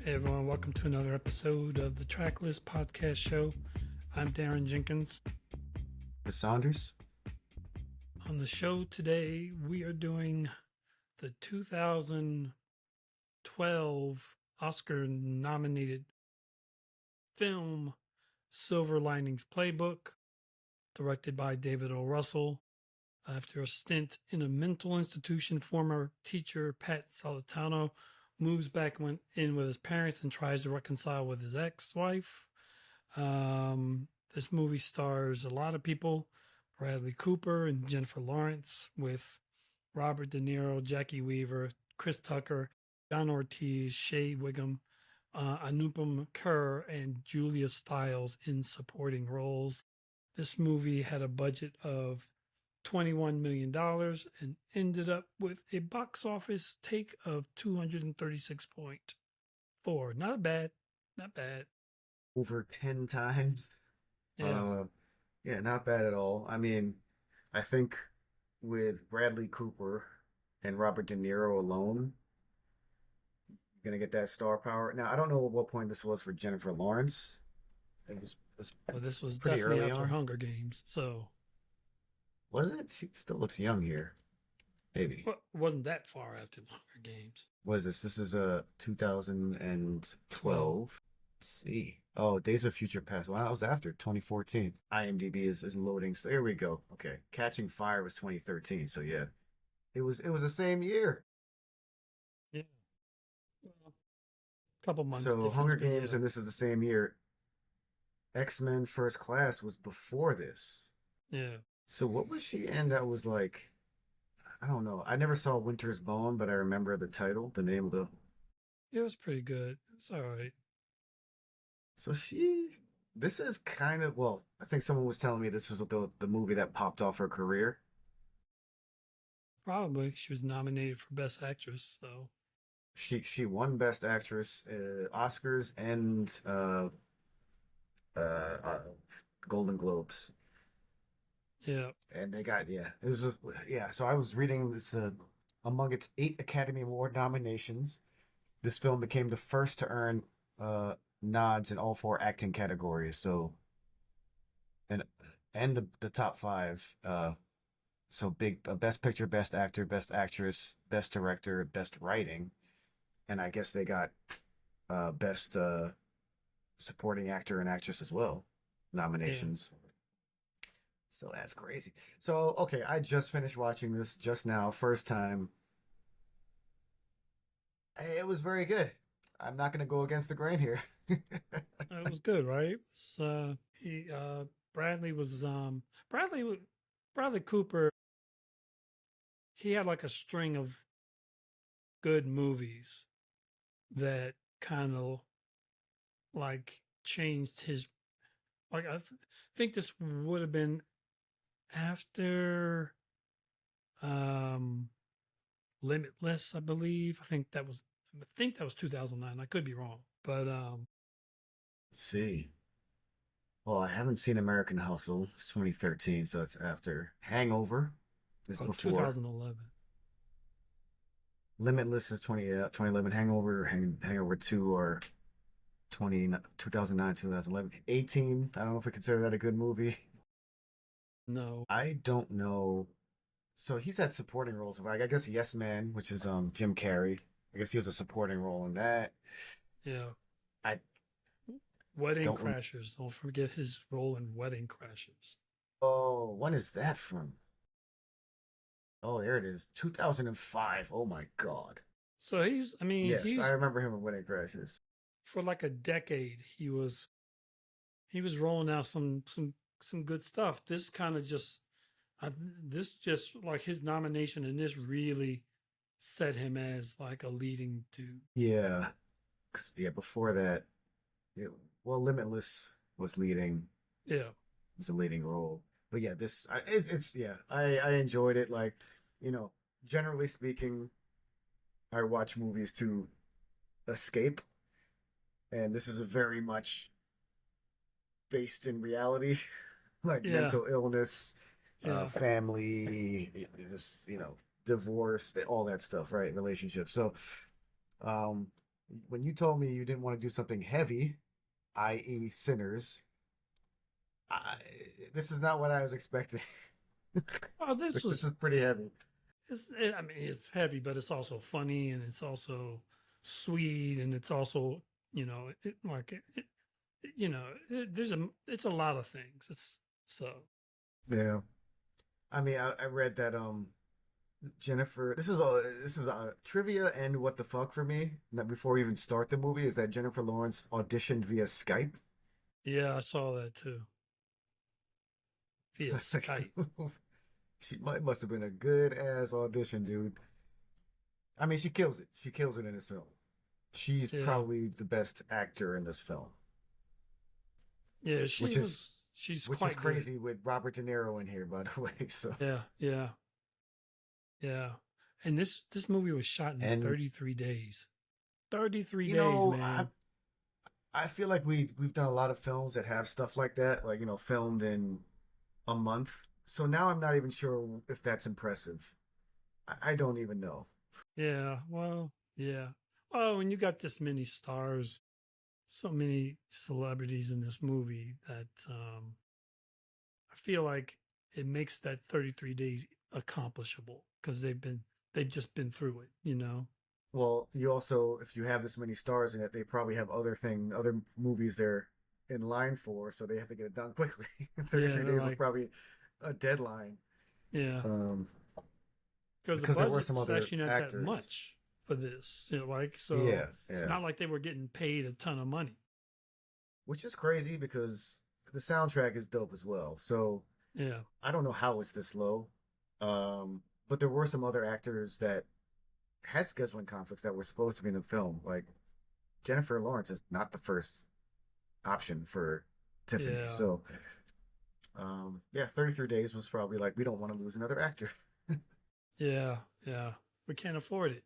Hey everyone, welcome to another episode of the Tracklist Podcast show. I'm Darren Jenkins. Saunders. On the show today, we are doing the 2012 Oscar nominated film Silver Linings Playbook, directed by David O. Russell. After a stint in a mental institution, former teacher Pat Solitano moves back in with his parents and tries to reconcile with his ex-wife. This movie stars a lot of people: Bradley Cooper and Jennifer Lawrence, with Robert De Niro, Jackie Weaver, Chris Tucker, John Ortiz, Shea Wiggum, Anupam Kher, and Julia Stiles in supporting roles. This movie had a budget of $21 million and ended up with a box office take of 236.4. Not bad. Over 10 times. Yeah. Yeah, not bad at all. I mean, I think with Bradley Cooper and Robert De Niro alone, you're gonna get that star power. Now, I don't know at what point this was for Jennifer Lawrence. Well, this was pretty definitely early after on. Hunger Games, so Was it? She still looks young here. Maybe. well, it wasn't that far after Hunger Games. What is this? This is 2012. Let's see. Oh, Days of Future Past. Well, that was after 2014. IMDb is loading. So there we go. Okay. Catching Fire was 2013. So yeah. It was the same year. Yeah. Well, couple months So difference, Hunger but Games yeah. and this is the same year. X-Men First Class was before this. Yeah. So what was she in that was like, I don't know. I never saw Winter's Bone, but I remember the title, the name of the. It was pretty good. It's all right. So this is kind of, well, I think someone was telling me this was the movie that popped off her career. Probably. She was nominated for Best Actress, so She won Best Actress, Oscars, and uh, Golden Globes. yeah. And they got, yeah, it was yeah. So I was reading this, among its 8 Academy Award nominations, this film became the first to earn nods in all 4 acting categories. So and the top 5. So big, Best Picture, Best Actor, Best Actress, Best Director, Best Writing, and I guess they got Best Supporting Actor and Actress as well nominations. So that's crazy. So okay, I just finished watching this just now, first time. It was very good. I'm not going to go against the grain here. It was good, right? So Bradley was Bradley Cooper. He had like a string of good movies that kind of like changed his. Like think this would have been after Limitless, I believe. I think that was 2009. I could be wrong, but Let's see. Well, I haven't seen American Hustle. It's 2013, so it's after Hangover. This before 2011. Limitless is 2011. Hangover 2 or 2009, 2011. 18. I don't know if we consider that a good movie. No. I don't know. So he's had supporting roles. I guess Yes Man, which is Jim Carrey. I guess he was a supporting role in that. Yeah. I Wedding don't. Crashers. Don't forget his role in Wedding Crashers. Oh, when is that from? Oh, there it is. 2005. Oh my God. So he's Yes, I remember him in Wedding Crashers. for like a decade he was rolling out some good stuff. This kind of just this just like his nomination, and this really set him as like a leading dude. Yeah. Before that, Limitless was leading. Yeah. Was a leading role. But yeah, I enjoyed it. Like, generally speaking, I watch movies to escape, and this is a very much based in reality, like Yeah. mental illness, Yeah. family, just divorce, all that stuff, right? Relationships. So, when you told me you didn't want to do something heavy, i.e., Sinners, I, this is not what I was expecting. Oh, this Like, this was is pretty heavy. I mean, it's heavy, but it's also funny and it's also sweet and it's also, it's a lot of things. It's so, Yeah. I mean, I read that Jennifer. This is a trivia and what the fuck for me. Before we even start the movie, is that Jennifer Lawrence auditioned via Skype. yeah, I saw that too via Skype. Must have been a good ass audition, dude. I mean, she kills it. She kills it in this film. She's Yeah. probably the best actor in this film, Yeah, which is she's which is quite good. crazy with Robert De Niro in here, by the way. So Yeah, yeah, yeah. And this movie was shot in and 33 days. 33 you days, know, man. I feel like we've done a lot of films that have stuff like that, like filmed in a month. So now I'm not even sure if that's impressive. I don't even know. Yeah, well, yeah. Well, when you got this many stars, so many celebrities in this movie that I feel like it makes that 33 days accomplishable because they've just been through it. Well, you also, if you have this many stars in it, they probably have other movies they're in line for, so they have to get it done quickly. Yeah, 33 they're days was like, probably a deadline. yeah, Um, because the because there were some budget's other actually not that actors. much for this. Like so Yeah, it's yeah. not like they were getting paid a ton of money. Which is crazy because the soundtrack is dope as well. So Yeah, I don't know how it's this low. But there were some other actors that had scheduling conflicts that were supposed to be in the film. Like Jennifer Lawrence is not the first option for Tiffany. yeah, So yeah, 33 days was probably like, we don't want to lose another actor. yeah, yeah. We can't afford it,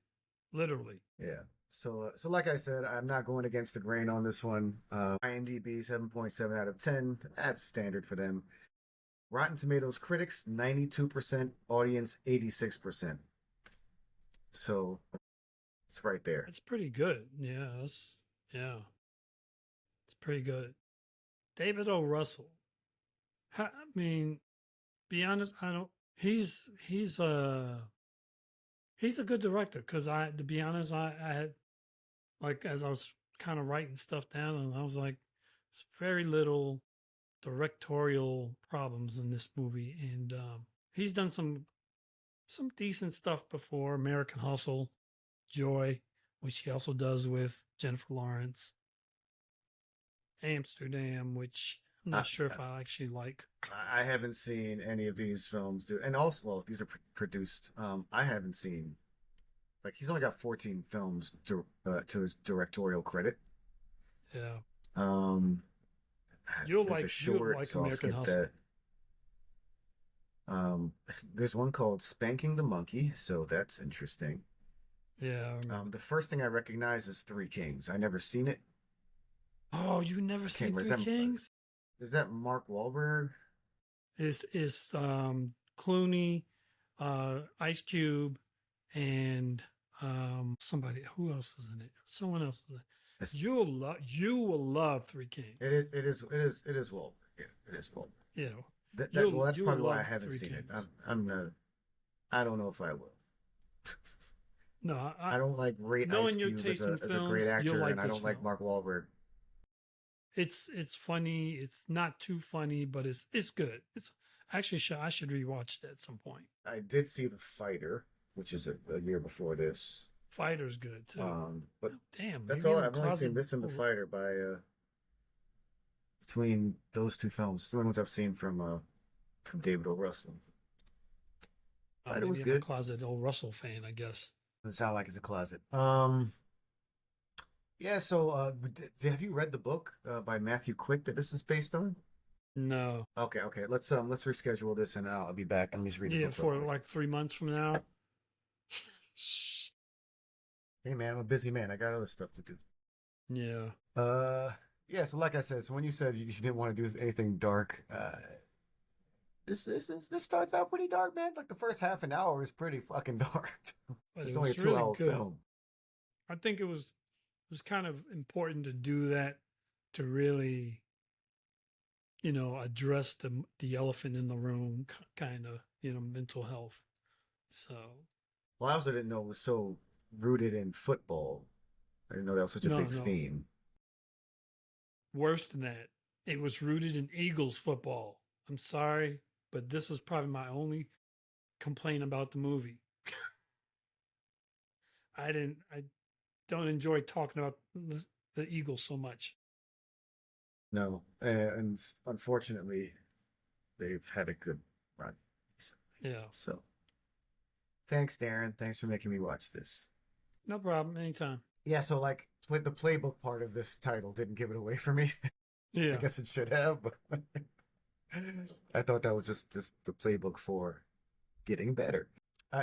literally. Yeah. So like I said, I'm not going against the grain on this one. IMDb 7.7 out of 10. That's standard for them. Rotten Tomatoes critics 92%, audience 86%. So it's right there. It's pretty good. Yeah, it's pretty good. David O. Russell. I mean, be honest, I don't. He's a good director because to be honest, I had like as I was kind of writing stuff down, and I was like, there's very little directorial problems in this movie, and he's done some decent stuff before. American Hustle, Joy, which he also does with Jennifer Lawrence. Amsterdam, which I'm I, not sure if I actually like. I haven't seen any of these films, and also, well, these are produced. I haven't seen, like, he's only got 14 films to his directorial credit. Yeah, Um, there's a you'll short, like so I'll American skip Hustle. that. There's one called Spanking the Monkey, so that's interesting. Yeah, I remember. The first thing I recognize is Three Kings. I never seen it. Oh, you never I can't seen remember. Three Kings? Is that Mark Wahlberg? Is Clooney, Ice Cube, and somebody who else is in it? Someone else is in it. It's, You will love Three it Kings. is. It is Wahlberg. Yeah, it is Wahlberg. Yeah, Well, that's you'll probably why I love haven't Three seen it. Kings. I'm not. I don't know if I will. No, I don't like rate Ice knowing your Cube as taste in a great films, you'll actor, like and I this don't like film. Mark Wahlberg. It's funny. It's not too funny, but it's good. It's actually I should rewatch that at some point. I did see The Fighter, which is a year before this. Fighter's good too. But Oh, damn, that's maybe all. in the I've only closet. seen this and The Fighter by between those two films. It's the only ones I've seen from David O. Russell. Fighter was Maybe in the good. closet. Old Russell fan, I guess. Doesn't sound like it's a closet. Yeah. So, have you read the book by Matthew Quick that this is based on? No. Okay. Let's reschedule this, and I'll be back. Let me just read the Yeah, book real for quick. like 3 months from now. Hey, man, I'm a busy man. I got other stuff to do. Yeah. Yeah. So, like I said, so when you said you didn't want to do anything dark, this starts out pretty dark, man. Like the first half an hour is pretty fucking dark. But It's it only a was really 2 hour good. film. I think it was was kind of important to do that to really, address the elephant in the room, kind of, mental health. So Well, I also didn't know it was so rooted in football. I didn't know that was such a no, big no, theme. worse than that. It was rooted in Eagles football. I'm sorry, but this is probably my only complaint about the movie. I don't enjoy talking about the Eagles so much. No, and unfortunately, they've had a good run. Yeah, So, thanks, Darren. Thanks for making me watch this. no problem. Anytime. Yeah, so like the playbook part of this title didn't give it away for me. I Yeah. guess it should have, but I thought that was just the playbook for getting better.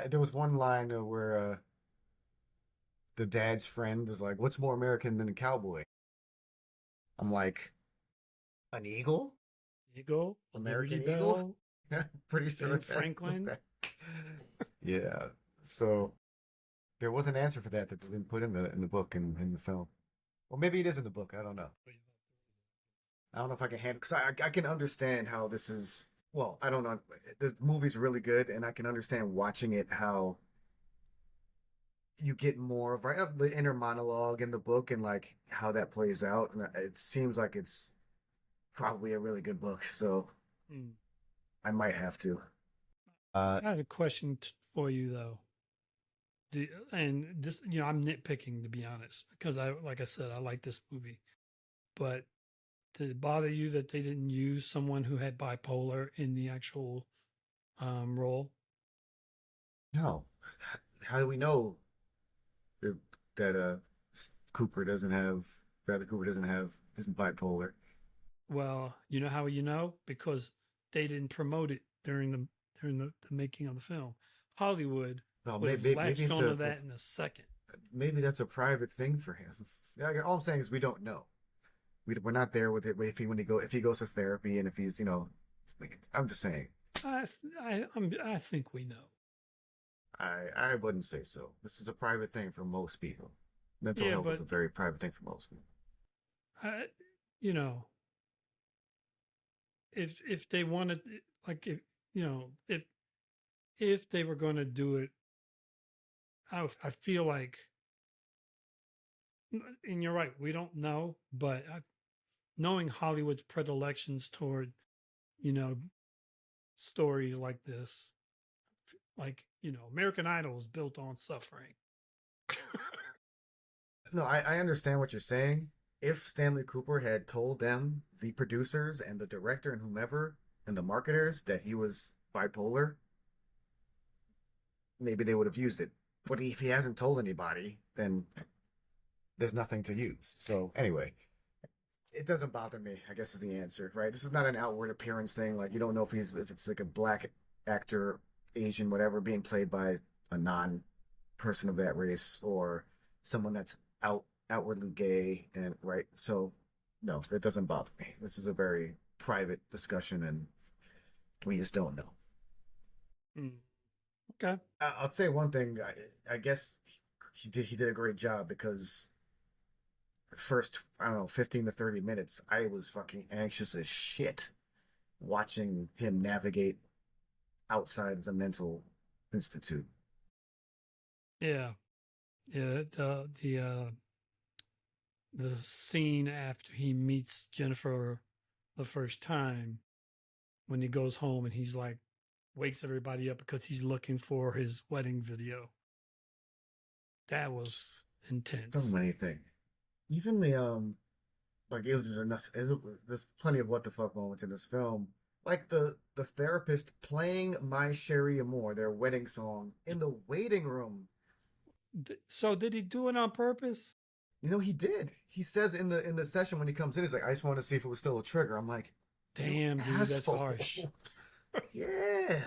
There was one line where the dad's friend is like, "What's more American than a cowboy?" I'm like, "An eagle? Eagle, a Liberty American eagle?" Bell, Pretty sure Ben that's Franklin. yeah. So there was an answer for that that they didn't put in the book and in the film. Or maybe it is in the book. I don't know. I don't know if I can handle because I can understand how this is. Well, I don't know. The movie's really good, and I can understand watching it how you get more of right of the inner monologue in the book and like how that plays out. And it seems like it's probably a really good book, so Mm. I might have to. I had a question for you though. And this, I'm nitpicking to be honest, because like I said, I like this movie. But did it bother you that they didn't use someone who had bipolar in the actual role? No, how do we know that, that Cooper doesn't have Bradley Cooper doesn't have isn't bipolar? Well, you know how you know? Because they didn't promote it during the making of the film. Hollywood No, would have maybe latched it's onto that in a second. maybe that's a private thing for him. Yeah, all I'm saying is we don't know. We're not there with it. If he goes to therapy and if he's I'm just saying. I think we know. I wouldn't say so. This is a private thing for most people. Mental Yeah, health is but a very private thing for most people. I, you know, if they wanted, like, if they were going to do it, I feel like, and you're right, we don't know, but knowing Hollywood's predilections toward, you know, stories like this, like, American Idol is built on suffering. No, I understand what you're saying. If Stanley Cooper had told them, the producers and the director and whomever and the marketers, that he was bipolar, maybe they would have used it. But if he hasn't told anybody, then there's nothing to use. So anyway, it doesn't bother me, I guess is the answer, right? This is not an outward appearance thing. Like you don't know if it's like a black actor, Asian, whatever, being played by a non person of that race or someone that's outwardly gay and right. So no, it doesn't bother me. This is a very private discussion and we just don't know. Mm. Okay. I'll say one thing. I guess he did a great job because first, I don't know, 15 to 30 minutes, I was fucking anxious as shit watching him navigate outside of the mental institute. Yeah. Yeah. The scene after he meets Jennifer the first time, when he goes home and he's like wakes everybody up because he's looking for his wedding video. That was So intense. many things. Even the like it was just enough. There's plenty of what the fuck moments in this film. Like the therapist playing "My Sherry Amore," their wedding song, in the waiting room. So did he do it on purpose? He did. He says in the session when he comes in, he's like, "I just wanted to see if it was still a trigger." I'm like, "You Damn, dude, that's asshole!" harsh. Yeah.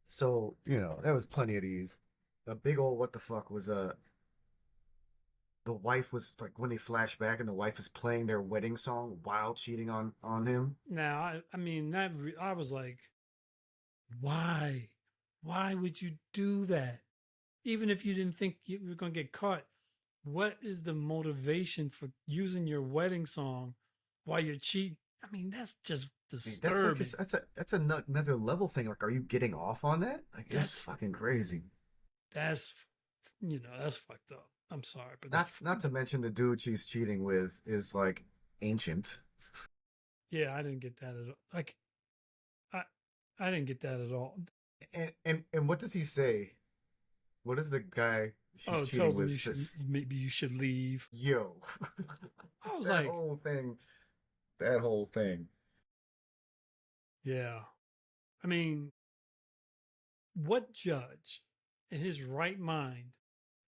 So there was plenty of these. A big old what the fuck was the wife was like when they flash back and the wife is playing their wedding song while cheating on him. Now, I mean, I was like, why? Why would you do that? Even if you didn't think you were going to get caught, what is the motivation for using your wedding song while you're cheating? I mean, that's just That's like disturbing. that's another level thing. Like, are you getting off on that? Like, it's That's fucking crazy. that's that's fucked up. I'm sorry, but Not to mention the dude she's cheating with is like ancient. yeah, I didn't get that at all. Like I I didn't get that at all. And what does he say? What is the guy she's Oh, it cheating tells him with? you should maybe you should leave. Yo, I was that like, whole thing. That whole thing. yeah. I mean, what judge in his right mind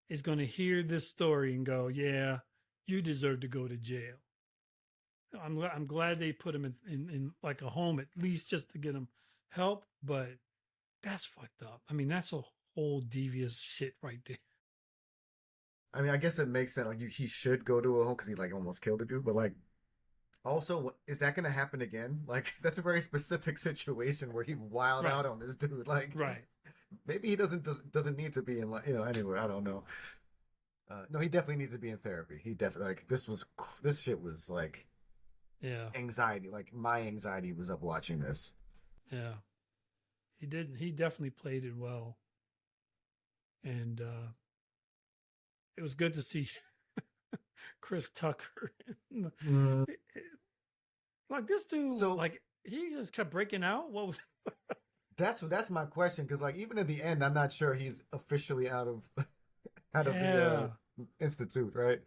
is going to hear this story and go, "Yeah, you deserve to go to jail." I'm glad they put him in like a home at least just to get him help, but that's fucked up. I mean, that's a whole devious shit right there. I mean, I guess it makes sense. Like, he should go to a home because he like almost killed a dude. But like, also, is that going to happen again? Like, that's a very specific situation where he wild Right, out on this dude. Like, right. maybe he doesn't need to be in like anywhere. I don't know. No, he definitely needs to be in therapy. He definitely like this shit was like Yeah, anxiety. Like my anxiety was up watching this. yeah. He did. He definitely played it well, and it was good to see Chris Tucker. Mm, Like this dude, so like he just kept breaking out. What was? that's my question because like even at the end, I'm not sure he's officially out of out of the Yeah, institute, right?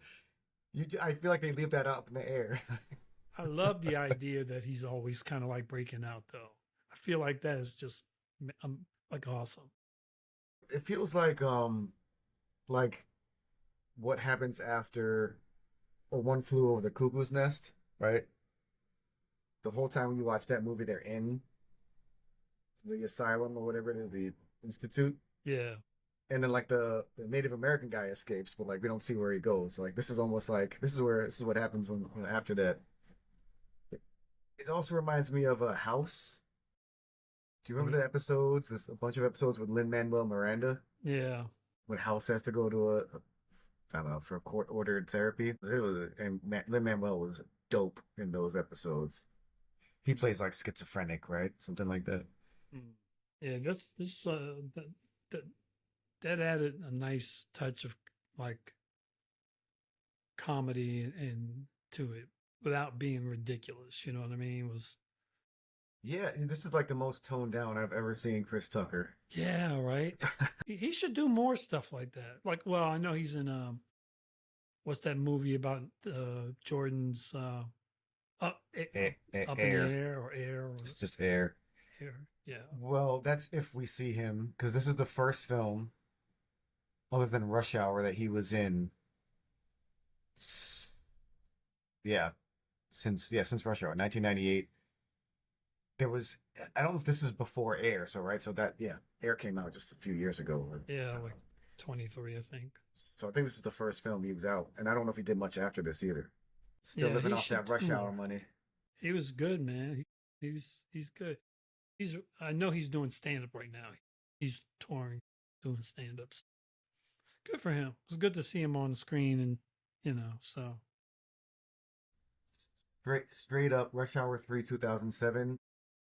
I feel like they leave that up in the air. I love the idea that he's always kind of like breaking out, though. I feel like that is just like awesome. It feels like what happens after a One Flew Over the Cuckoo's Nest, right? The whole time when you watch that movie, they're in the asylum or whatever it is, the institute. Yeah, And then like the Native American guy escapes, but like we don't see where he goes. So like this is almost like this is what happens when after that. It also reminds me of a House. Do you remember mhm, the episodes? There's a bunch of episodes with Lin Manuel Miranda yeah, when House has to go to I don't know for a court ordered therapy. It was and Lin Manuel was dope in those episodes. He plays like schizophrenic, right? Something like that. mm. Yeah. This that that added a nice touch of like comedy and to it without being ridiculous. You know what I mean? It was Yeah, this is like the most toned down I've ever seen Chris Tucker. yeah, right. He should do more stuff like that. Like, well, I know he's in what's that movie about Jordan's up up in the Air, air or air or just air. air? Yeah, Well, that's if we see him, because this is the first film other than Rush Hour that he was in. Yeah, since Rush Hour, 1998. There was I don't know if this is before Air, so right, so that yeah, Air came out just a few years ago. yeah, like Uh, 23, I think. so I think this is the first film he was out, and I don't know if he did much after this either. Still Yeah, living he off should that do Rush Hour more. money. He was good, man. He's good. He's I know he's doing stand up right now. He's touring, doing stand ups. Good for him. It was good to see him on the screen, and so Straight up, Rush Hour 3, 2007,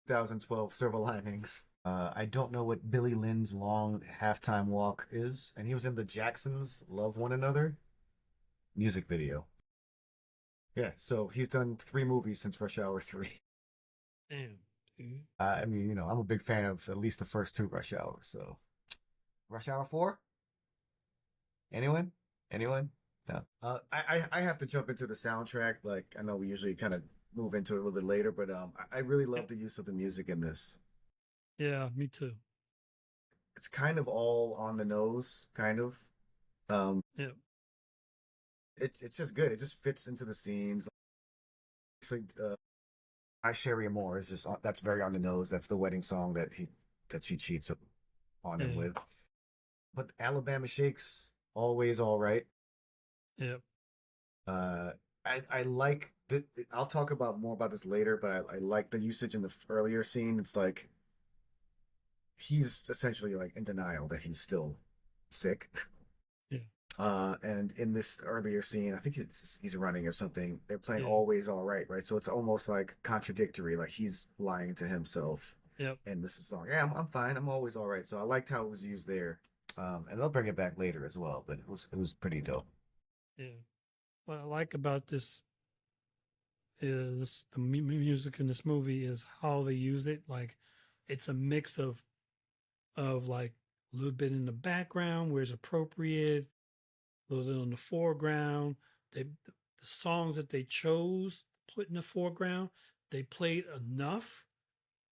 2012, Silver Linings. I don't know what Billy Lynn's long halftime walk is, and he was in the Jacksons' Love One Another music video. Yeah, so he's done 3 movies since Rush Hour 3. damn, dude. I mean, I'm a big fan of at least the first 2 Rush Hours, so. Rush Hour 4? Anyone? Anyone? No. I have to jump into the soundtrack. Like I know we usually kind of move into it a little bit later, but I really Yeah, love the use of the music in this. yeah, me too. It's kind of all on the nose, kind of. Um, Yeah, it's just good. It just fits into the scenes. It's like, I Sherry Moore is just that's very on the nose. That's the wedding song that she cheats on him yeah, with. But Alabama Shakes always all right. yeah, Uh, I like the. I'll talk about more about this later, but I like the usage in the earlier scene. It's like he's essentially like in denial that he's still sick. yeah. And in this earlier scene, I think he's running or something. They're playing Yeah. "Always All Right," right? So it's almost like contradictory, like he's lying to himself. Yep. And this is song, yeah, I'm fine. I'm always all right. So I liked how it was used there. And they'll bring it back later as well, but it was pretty dope. Yeah. What I like about this is the music in this movie is how they use it. Like, it's a mix of like a little bit in the background where it's appropriate, a little bit in the foreground. The songs that they chose to put in the foreground, they played enough,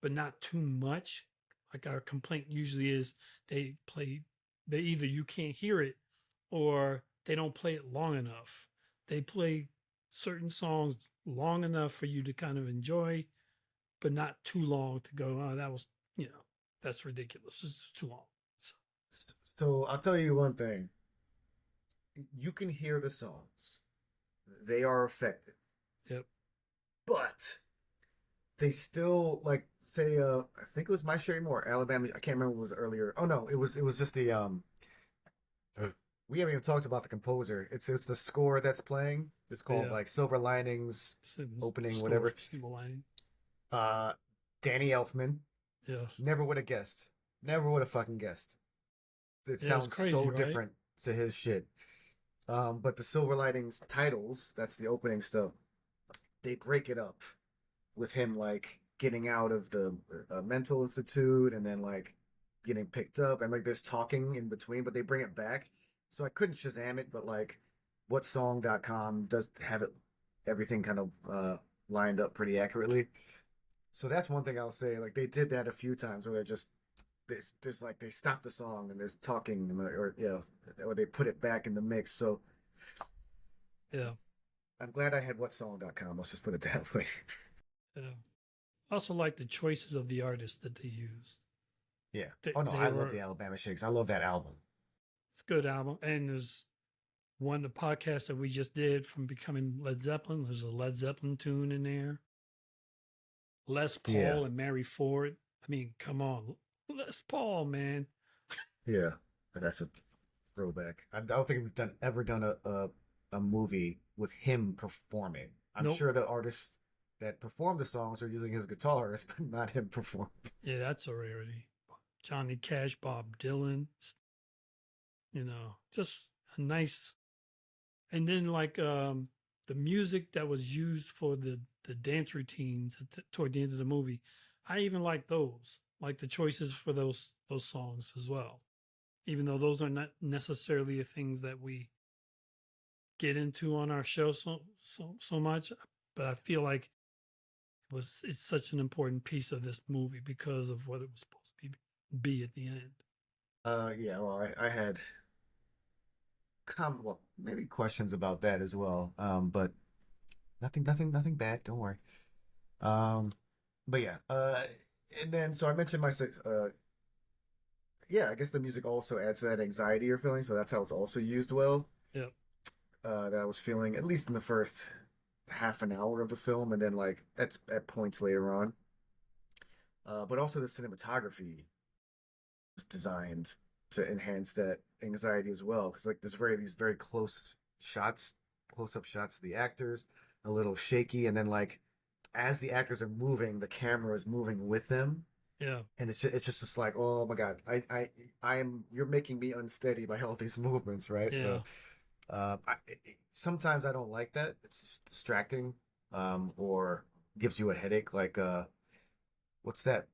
but not too much. Like our complaint usually is they play, they either you can't hear it or they don't play it long enough. They play certain songs long enough for you to kind of enjoy, but not too long to go, oh, that was, that's ridiculous. It's too long. So, So I'll tell you one thing. You can hear the songs. They are effective. yep. But they still like say I think it was My Sherry Moore, Alabama. I can't remember what was earlier. Oh no, it was just the we haven't even talked about the composer. It's the score that's playing. It's called Yeah. like Silver Linings opening, Score whatever. for Stevie Lining. Uh Danny Elfman. Yes. Never would have guessed. Never would have fucking guessed. It Yeah, it's sounds crazy, so right? different to his shit. But the Silver Linings titles, that's the opening stuff, they break it up with him like getting out of the mental institute and then like getting picked up and like there's talking in between, but they bring it back. So I couldn't Shazam it, but like whatsong.com does have it everything kind of lined up pretty accurately. So that's one thing I'll say. Like they did that a few times where they're just there's like they stop the song and there's talking and or or they put it back in the mix. So Yeah. I'm glad I had whatsong.com. Let's just put it that way. Yeah. I also like the choices of the artists that they used. Yeah. They, Oh no, they I love were, the Alabama Shakes. I love that album. it's a good album. And there's one of the podcasts that we just did from becoming Led Zeppelin. There's a Led Zeppelin tune in there. Les Yeah. Paul and Mary Ford. I mean, come on. Les Paul, man. Yeah. That's a throwback. I don't think we've ever done a movie with him performing. I'm Nope. sure the artists that perform the songs are using his guitars, but not him performing. Yeah, that's a rarity. Johnny Cash, Bob Dylan, just a nice. And then like the music that was used for the dance routines toward the end of the movie, I even like those, like the choices for those songs as well. Even though those are not necessarily the things that we get into on our show so much, but I feel like it's such an important piece of this movie because of what it was supposed to be at the end. Yeah, well, I had well, maybe questions about that as well. But nothing bad. Don't worry. Um, but yeah, and then so I mentioned yeah, I guess the music also adds to that anxiety you're feeling, so that's how it's also used well. Yeah, That I was feeling at least in the first half an hour of the film, and then like at points later on. But also the cinematography was designed to enhance that anxiety as well, because like these very close shots, close up shots of the actors, a little shaky, and then like as the actors are moving, the camera is moving with them, yeah, and it's just like, oh my god, I am, you're making me unsteady by all these movements, right? yeah. So sometimes I don't like that. It's just distracting, or gives you a headache. Like what's that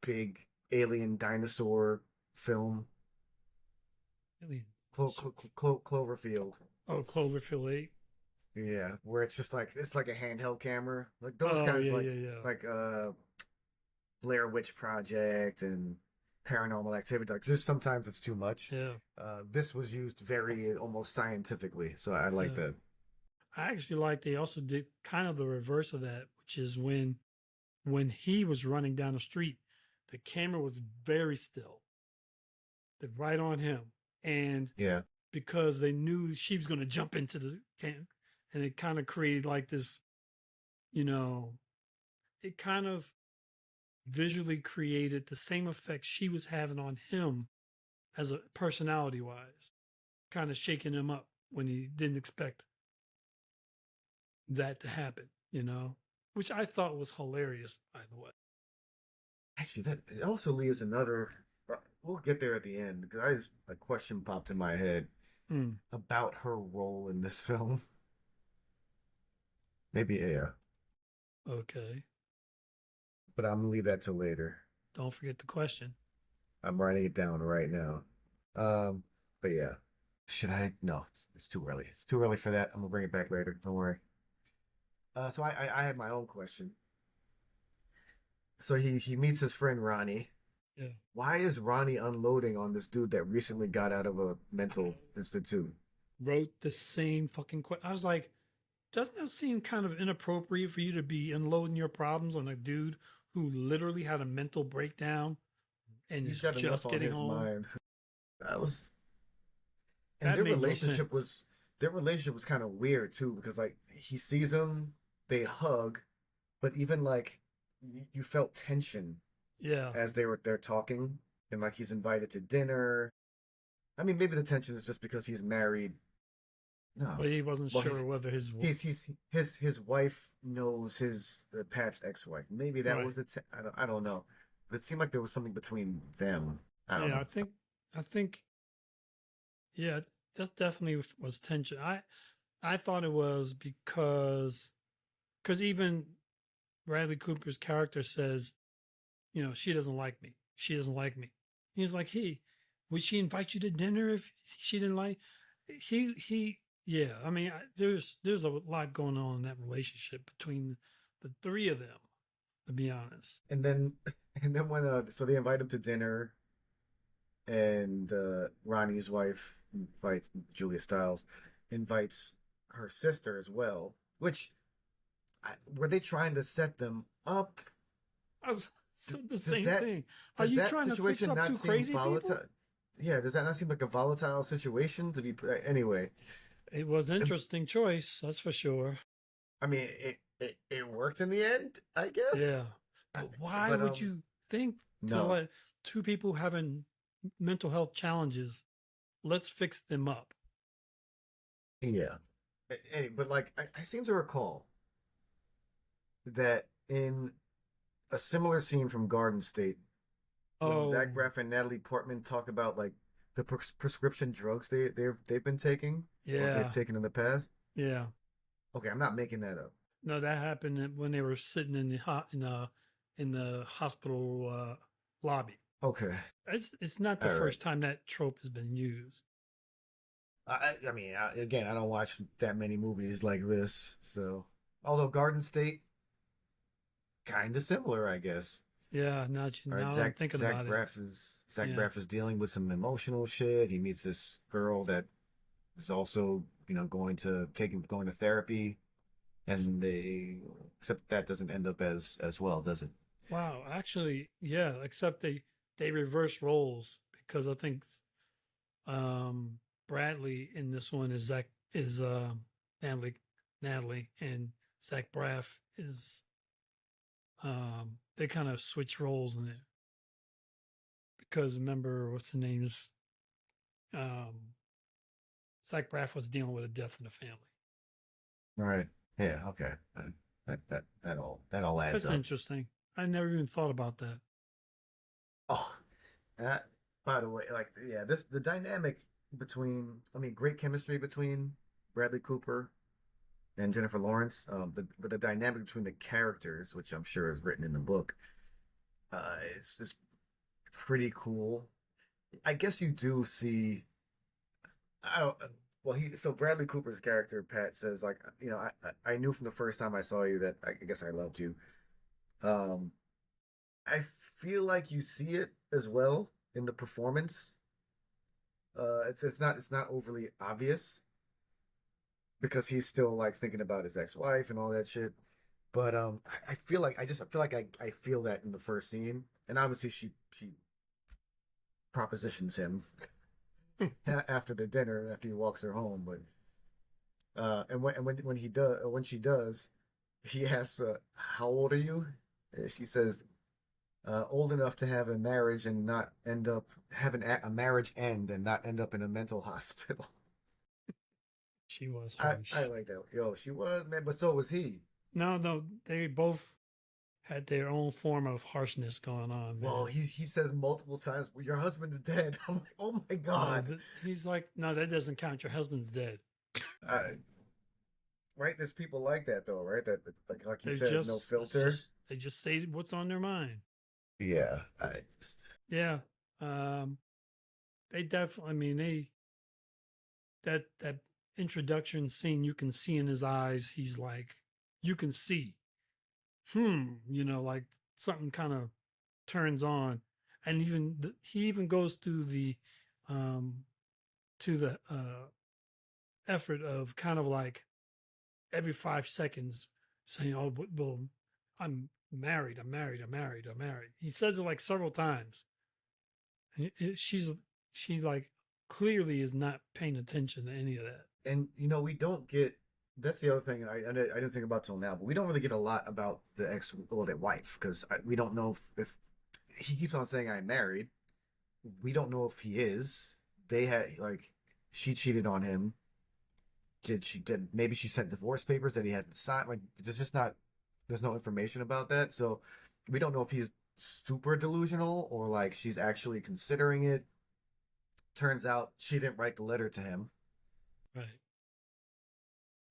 big alien dinosaur film? Really. Cloverfield. Oh, Cloverfield 8. Yeah, where it's like a handheld camera, like those Oh, kinds, yeah, yeah, yeah. like Blair Witch Project and Paranormal Activity. Like just sometimes it's too much. Yeah, This was used very almost scientifically, so I like yeah. that. I actually like they also did kind of the reverse of that, which is when he was running down the street, the camera was very still, right on him, and Yeah. because they knew she was going to jump into the tank, and it kind of created like this, you know, it kind of visually created the same effect she was having on him as a personality wise, kind of shaking him up when he didn't expect that to happen, which I thought was hilarious, by the way. Actually, that it also leaves another. We'll get there at the end because a question popped in my head about her role in this film. Maybe yeah. Okay. But I'm gonna leave that till later. Don't forget the question. I'm writing it down right now. But yeah. Should I? No, it's too early. It's too early for that. I'm gonna bring it back later. Don't worry. So I had my own question. So he meets his friend Ronnie. Yeah. Why is Ronnie unloading on this dude that recently got out of a mental institute? Wrote the same fucking question. I was like, doesn't that seem kind of inappropriate for you to be unloading your problems on a dude who literally had a mental breakdown and He's is got enough just on getting his home? mind. That was, and That made no sense. their relationship was kind of weird too because like he sees him, they hug, but even like you felt tension Yeah. as they're talking, and like he's invited to dinner. I mean, maybe the tension is just because he's married. No, But he wasn't well, sure whether his his wife knows his Pat's ex-wife. Maybe that right. was I don't know, but it seemed like there was something between them. I don't Yeah, know. I think yeah, that definitely was tension. I thought it was because even Bradley Cooper's character says, she doesn't like me. She doesn't like me. He's like, hey, would she invite you to dinner if she didn't like yeah, I mean, there's a lot going on in that relationship between the three of them, to be honest. And then and then when so they invite him to dinner, and Ronnie's wife invites Julia Stiles invites her sister as well. Which were they trying to set them up? I was said the Does same that thing. Are does you that trying to fix situation up not two seem crazy volatile? people? Yeah, does that not seem like a volatile situation to be? Anyway, It was an interesting choice, that's for sure. I mean, it worked in the end, I guess. Yeah. But why But would you think to no, let two people having mental health challenges, let's fix them up? yeah. But like, I seem to recall that in a similar scene from Garden State, when Zach Oh, Braff and Natalie Portman talk about like the prescription drugs they've been taking or they've yeah. taken in the past. Yeah. Okay, I'm not making that up. No, that happened when they were sitting in the hospital lobby. Okay, It's not the all right. first time that trope has been used. I mean, again, I don't watch that many movies like this, so although Garden State, kind of similar, I guess. Yeah, All right, now that I'm thinking about it. Zach Yeah. Braff is dealing with some emotional shit. He meets this girl that is also, going to therapy, and they except that doesn't end up as well, does it? Wow, actually, yeah, except they reverse roles because I think Bradley in this one is Natalie and Zach Braff is they kind of switch roles in it because remember what's the name's Zach Braff was dealing with a death in the family. All right. Yeah. Okay. That all adds That's up. interesting. I never even thought about that. Oh, that, by the way, like, yeah, the dynamic between, I mean, great chemistry between Bradley Cooper and Jennifer Lawrence. But the dynamic between the characters, which I'm sure is written in the book, is pretty cool. I guess you do see. I don't. Well, so Bradley Cooper's character Pat says like, I knew from the first time I saw you that I guess I loved you. Um, I feel like you see it as well in the performance. It's not overly obvious because he's still like thinking about his ex-wife and all that shit. But I feel like I feel that in the first scene, and obviously she propositions him after the dinner after he walks her home. But when she does, he asks, "How old are you?" And she says, "Old enough to have a marriage and not end up having a marriage end and not end up in a mental hospital." She was I harsh. like that. Yo, she was, man, but so was he. No, no, they both had their own form of harshness going on, Whoa, man. he says multiple times, well, your husband's dead. I'm like, oh my No, God. he's like, no, that doesn't count. Your husband's dead. I, right? There's people like that though, right? That like he They says, no just, filter. they just say what's on their mind. Yeah, I just Yeah. Um, they definitely, I mean, that introduction scene, you can see in his eyes, he's like, you can see, like something kind of turns on. And even he even goes through um, the effort of kind of like every 5 seconds saying, "Oh, well, I'm married. I'm married. I'm married. I'm married." He says it like several times. And she like clearly is not paying attention to any of that. and we don't get. That's the other thing I didn't think about till now, but we don't really get a lot about the ex, well, the wife, because we don't know if he keeps on saying I'm married. We don't know if he is. They had like she cheated on him. Did maybe she sent divorce papers that he hasn't signed? Like there's just not there's no information about that, so we don't know if he's super delusional or like she's actually considering it. Turns out she didn't write the letter to him. Right.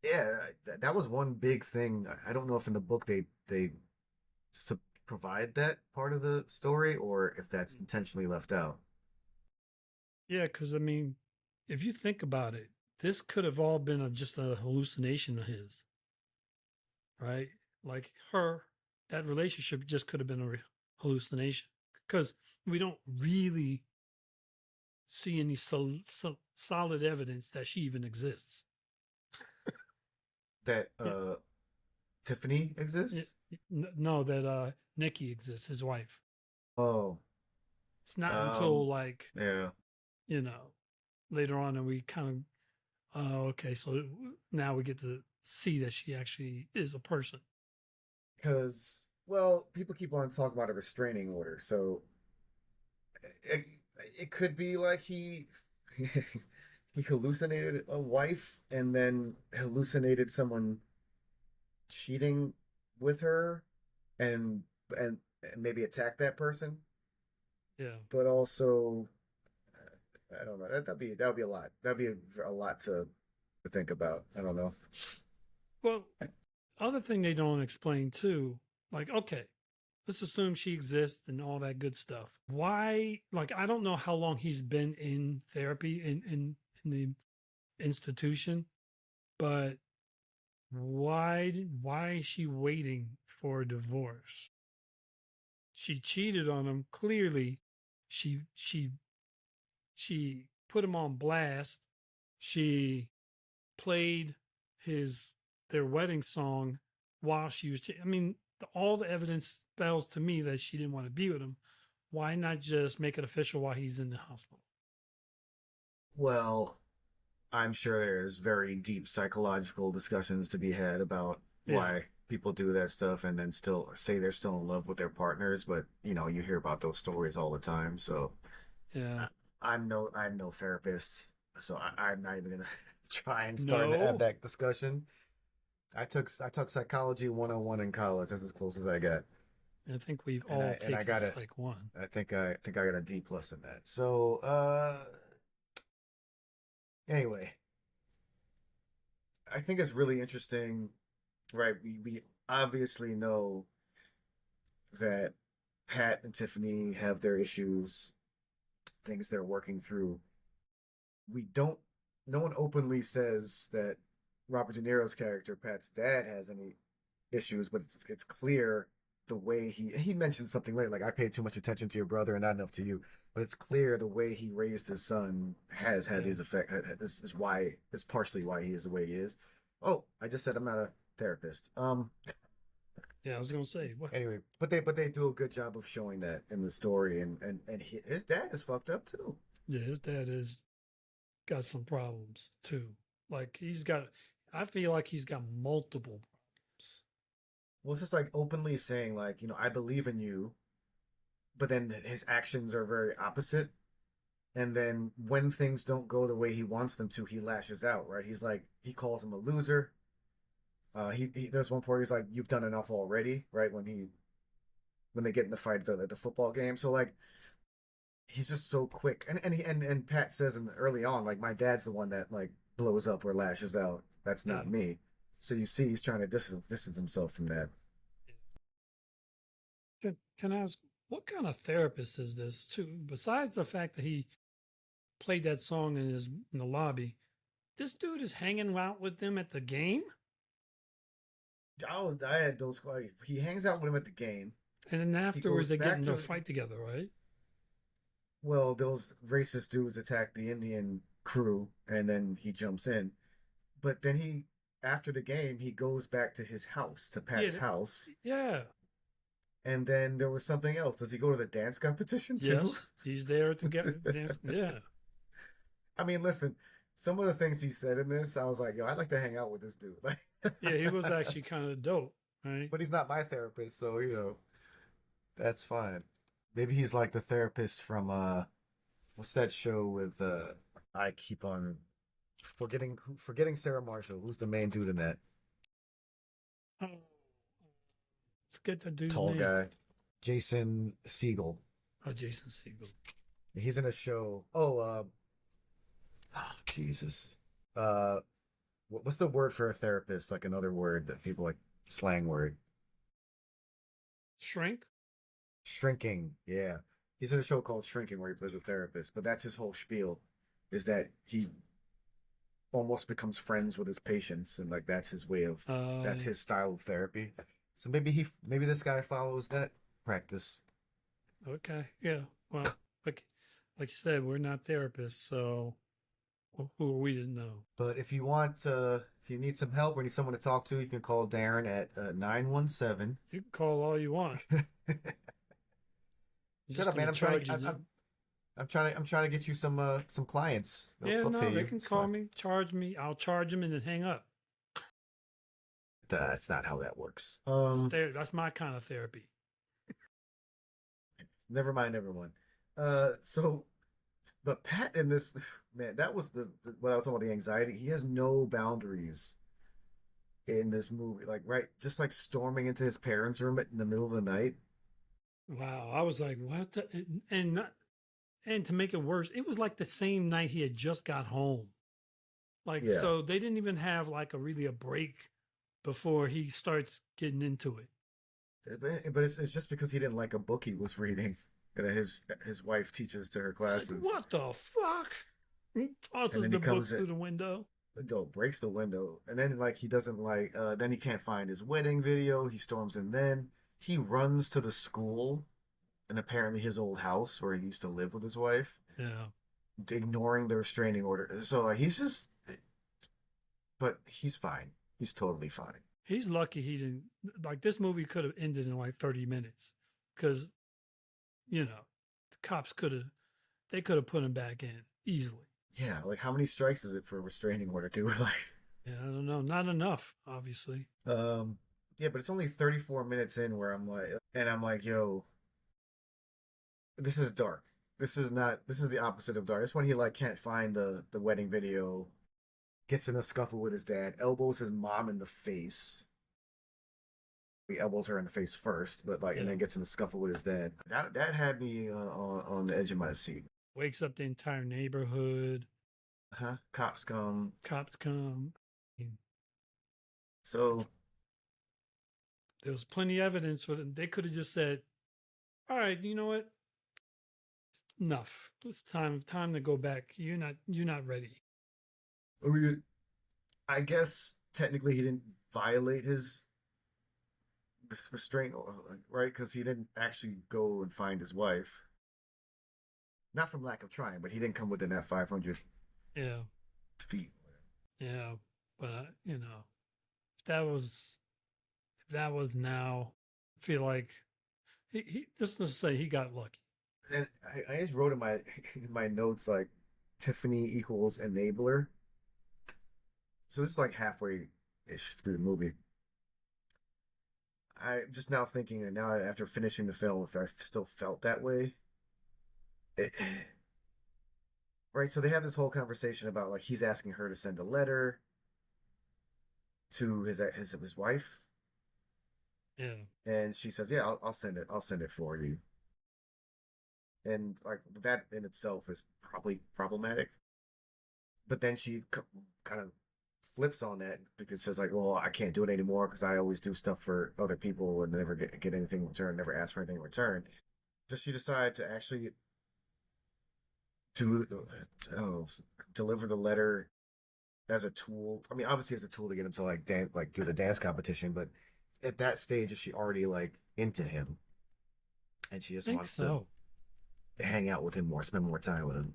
Yeah, that was one big thing. I don't know if in the book they provide that part of the story or if that's intentionally left out. Yeah, because I mean, if you think about it, this could have all been just a hallucination of his, right? Like that relationship just could have been a hallucination because we don't really see any solid evidence that she even exists. That Yeah, Tiffany yeah, exists. no, that Nikki exists, his wife. Oh, It's not um, until like yeah, you know later on that we kind of okay, so now we get to see that she actually is a person. because well, people keep on talking about a restraining order, so it, it could be like he hallucinated a wife and then hallucinated someone cheating with her and and maybe attack that person, Yeah. but also I don't know. That'd be a lot. That'd be a lot to think about. I don't know. Well, other thing they don't explain too, like okay, let's assume she exists and all that good stuff. Why? Like I don't know how long he's been in therapy in the institution, but why is she waiting for a divorce? She cheated on him. Clearly, she she she put him on blast. She played his their wedding song while she was. I mean, all the evidence spells to me that she didn't want to be with him. Why not just make it official while he's in the hospital? Well, I'm sure there's very deep psychological discussions to be had about Yeah, why people do that stuff and then still say they're still in love with their partners, but you hear about those stories all the time. So yeah. I, I'm no therapist, so I'm not even gonna try and start to have No, that discussion. I took psychology 101 in college. That's as close as I got, I think we've and all I taken got a Psych 1. I think I got a D plus in that. So anyway, I think it's really interesting, right? We obviously know that Pat and Tiffany have their issues, things they're working through. We don't. No one openly says that Robert De Niro's character, Pat's dad, has any issues, but it's clear the way he mentioned something later, like I paid too much attention to your brother and not enough to you. But it's clear the way he raised his son has had Yeah, his effect. Is partially why he is the way he is. Oh, I just said I'm not a therapist. yeah. I was gonna say what? Anyway, but they do a good job of showing that in the story, and his dad is fucked up too. Yeah, his dad has got some problems too. Like he's got. I feel like he's got multiple problems. Well, it's just like openly saying like I believe in you, but then his actions are very opposite. And then when things don't go the way he wants them to, he lashes out, right? He's like, he calls him a loser. There's one part he's like, "You've done enough already," right? When they get in the fight at the football game. So like, he's just so quick. And Pat says early on, like, my dad's the one that like blows up or lashes out. That's Yeah. not me. So you see, he's trying to distance himself from that. Can I ask, what kind of therapist is this too? Besides the fact that he played that song in the lobby, this dude is hanging out with them at the game, I had those. Like, he hangs out with him at the game. and then He afterwards goes they get back into a to fight together, right? well, those racist dudes attack the Indian crew, and then he jumps in. But then after the game, he goes back to his house, to Pat's Yeah, house, yeah, and then there was something else. Does he go to the dance competition too? yes, he's there to get yeah, I mean, listen, some of the things he said in this, I was like, yo, I'd like to hang out with this dude. yeah. He was actually kind of dope, right? But he's not my therapist, so that's fine. Maybe he's like the therapist from what's that show with I keep on forgetting Sarah Marshall. Who's the main dude in that? Oh, forget that dude's Tall name. guy. Jason Segel. Oh, Jason Segel. He's in a show. Oh, Jesus. Uh what's the word for a therapist? Like another word that people like, slang word. Shrink. Shrinking. Yeah. He's in a show called Shrinking where he plays a therapist, but that's his whole spiel is that he almost becomes friends with his patients, and like that's his style of therapy. So maybe this guy follows that practice. Okay, yeah. Well, like you said, we're not therapists, so who are we to know? But if you need some help or need someone to talk to, you can call Darren at 917. You can call all you want. I'm Shut just up, man! gonna charge you. I'm trying to get you some clients. Yeah, I'll no, pay they you. can It's call fine. me, charge me. I'll charge them and then hang up. That's not how that works. That's my kind of therapy. Never mind, never mind. So but Pat in this, man, that was what I was talking about, the anxiety. He has no boundaries in this movie. Like, right, just like storming into his parents' room in the middle of the night. Wow, I was like, what the, and not, and to make it worse, it was like the same night he had just got home. Like, Yeah. so they didn't even have like a break before he starts getting into it. But it's just because he didn't like a book he was reading that his wife teaches to her It's like, classes. what the fuck? He And tosses then the he books comes through in, the window. breaks the window, and then like he doesn't like then he can't find his wedding video. He storms in, then he runs to the school and apparently his old house where he used to live with his wife, Yeah. ignoring the restraining order. So like he's just, but he's fine. He's totally fine. He's lucky he didn't, like, this movie could have ended in like 30 minutes because, the cops they could have put him back in easily. Yeah, like how many strikes is it for a restraining order, dude? Like, Yeah, I don't know. Not enough, obviously. yeah, but it's only 34 minutes in where I'm like, yo, this is dark. This is not. This is the opposite of dark. This when he like can't find the wedding video, gets in a scuffle with his dad, elbows his mom in the face. He elbows her in the face first, but like, and Yeah. then gets in a scuffle with his dad. That had me on the edge of my seat. Wakes up the entire neighborhood. Huh? Cops come. Cops come. So There was plenty of evidence for them. They could have just said, "All right, you know what? Enough. It's time to go back. You're not ready." I mean, I guess technically he didn't violate his restraint, right? Because he didn't actually go and find his wife. Not from lack of trying, but he didn't come within that 500 Yeah, feet. yeah. But if that was now, I feel like he just to say he got lucky. And I just wrote in my notes like Tiffany equals enabler. So this is like halfway ish through the movie. I'm just now thinking, and now after finishing the film, if I still felt that way, it, right? So they have this whole conversation about like he's asking her to send a letter to his wife, Yeah. and she says, "Yeah, I'll send it. I'll send it for you." And like that in itself is probably problematic. But then she kind of flips on that because says like, "Well, I can't do it anymore because I always do stuff for other people and never get anything in return, never ask for anything in return." Does she decide to actually do oh, deliver the letter as a tool? I mean, obviously as a tool to get him to like do the dance competition, but at that stage, is she already like into him and she just I think wants to so. hang out with him more, spend more time with him?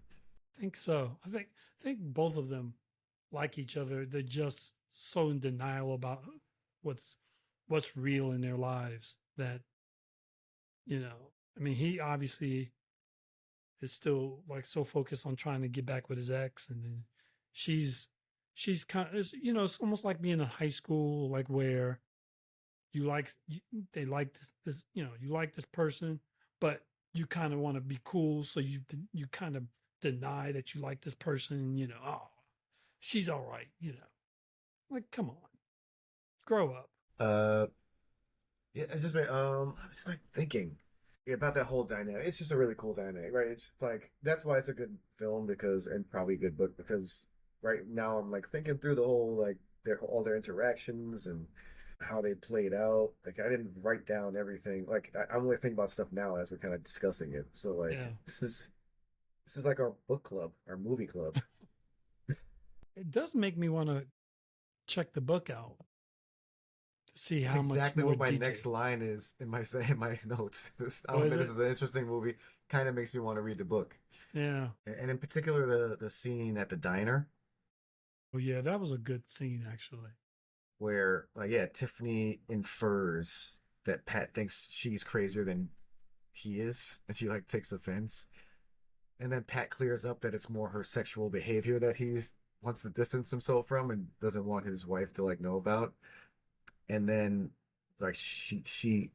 I think so. I think both of them like each other. They're just so in denial about what's what's real in their lives that, you know, I mean, he obviously is still like so focused on trying to get back with his ex, and then she's she's kind of, you know, it's almost like being in high school, like where you like you, they like this, you know, you like this person, but you kind of want to be cool, so you kind of deny that you like this person, you know. Oh, she's all right, you know. Like, come on, grow up. Uh, yeah, I just I was like thinking about that whole dynamic. It's just a really cool dynamic, right? It's just like that's why it's a good film because and probably a good book because right now I'm like thinking through the whole like their all their interactions and how they played out. Like I didn't write down everything. Like I'm only thinking about stuff now as we're kind of discussing it. So like Yeah, this is like our book club, our movie club. it does make me want to check the book out to see It's how much exactly more what my next detail. line is in my in my notes. What I'll is admit this it? is an interesting movie. Kind of makes me want to read the book. Yeah. And in particular the scene at the diner Oh yeah, that was a good scene actually. where like yeah Tiffany infers that Pat thinks she's crazier than he is and she like takes offense and then Pat clears up that it's more her sexual behavior that he's wants to distance himself from and doesn't want his wife to like know about and then like she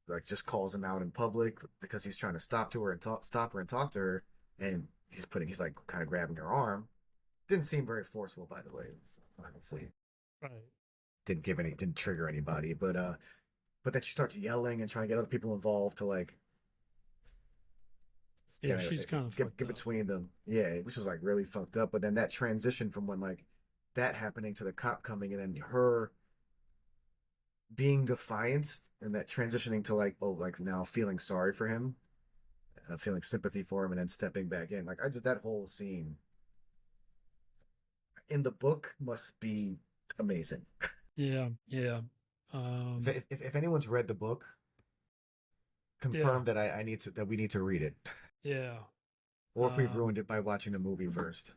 like just calls him out in public because he's trying to stop her and talk to her and he's like kind of grabbing her arm. Didn't seem very forceful, by the way. Hopefully, Right. didn't trigger anybody. But then she starts yelling and trying to get other people involved to like Yeah, she's kind of fucked get up. between them. Yeah, which was like really fucked up. But then that transition from when like that happening to the cop coming and then her being defiant and that transitioning to like oh like now feeling sorry for him, feeling sympathy for him, and then stepping back in. Like I just that whole scene in the book must be amazing. Yeah, yeah. Um, If anyone's read the book, yeah, confirm that I need to that we need to read it, yeah. or if we've Um, ruined it by watching the movie first.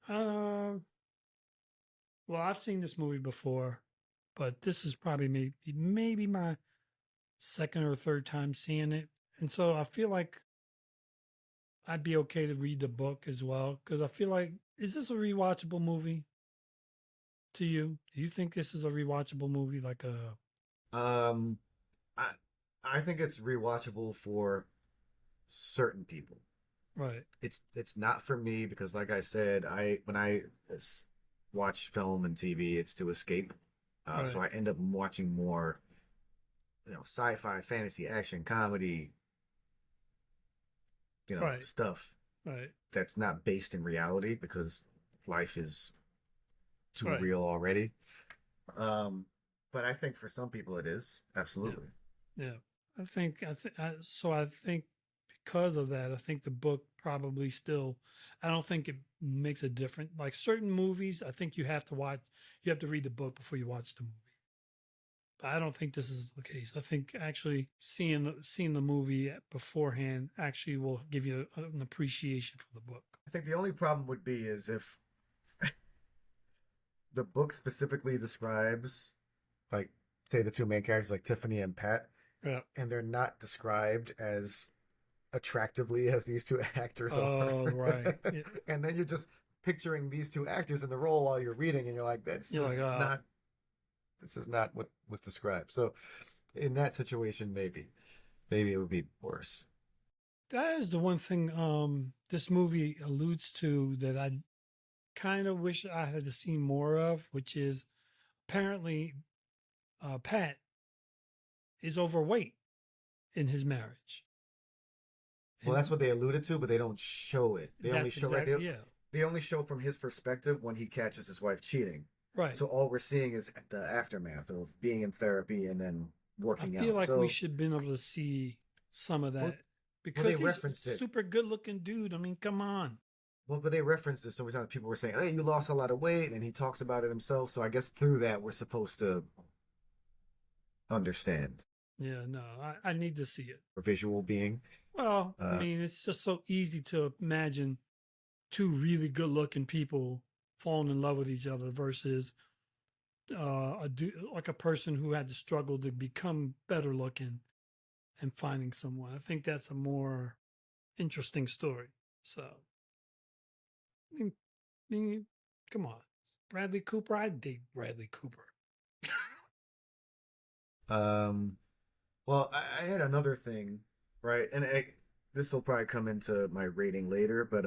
um, well, I've seen this movie before, but this is probably maybe my second or third time seeing it, and so I feel like I'd be okay to read the book as well because I feel like is this a rewatchable movie to you? Do you think this is a rewatchable movie? Like a Um, I I think it's rewatchable for certain people. right, It's not for me because, like I said, I when I watch film and TV, it's to escape. So right, I end up watching more, sci-fi, fantasy, action, comedy, right, stuff right, that's not based in reality because life is too right. real already. Um, but I think for some people it is Yeah, absolutely. yeah. I think because of that, I think the book probably still. I don't think it makes a difference. Like certain movies, I think you have to read the book before you watch the movie. But I don't think this is the case. I think actually seeing the movie beforehand actually will give you an appreciation for the book. I think the only problem would be is if the book specifically describes like say the two main characters like Tiffany and Pat, Yeah. and they're not described as attractively as these two actors are. Oh, right. Yeah. And then you're just picturing these two actors in the role while you're reading and you're like You're like, this is not what was described. So in that situation maybe it would be worse. That is the one thing this movie alludes to that I kind of wish I had seen more of, which is apparently Pat is overweight in his marriage. Well, that's And what they alluded to, but they don't show it. They only that's show right. exactly, yeah, They only show from his perspective when he catches his wife cheating. right. So all we're seeing is the aftermath of being in therapy and then I working feel out. like we So, should have been able to see some of well, that well, they because he's a referenced it. super good looking dude. I mean, come on. Well, but they referenced it so many times. People were saying, "Hey, you lost a lot of weight," and he talks about it himself. So I guess through that, we're supposed to understand. Yeah, no, I need to see it. A visual being. Well, I Uh, mean, it's just so easy to imagine two really good looking people falling in love with each other versus like a person who had to struggle to become better looking and finding someone. I think that's a more interesting story. So, I mean, come on, Bradley Cooper. I'd date Bradley Cooper. um, well, I had another thing, right? And this will probably come into my rating later, but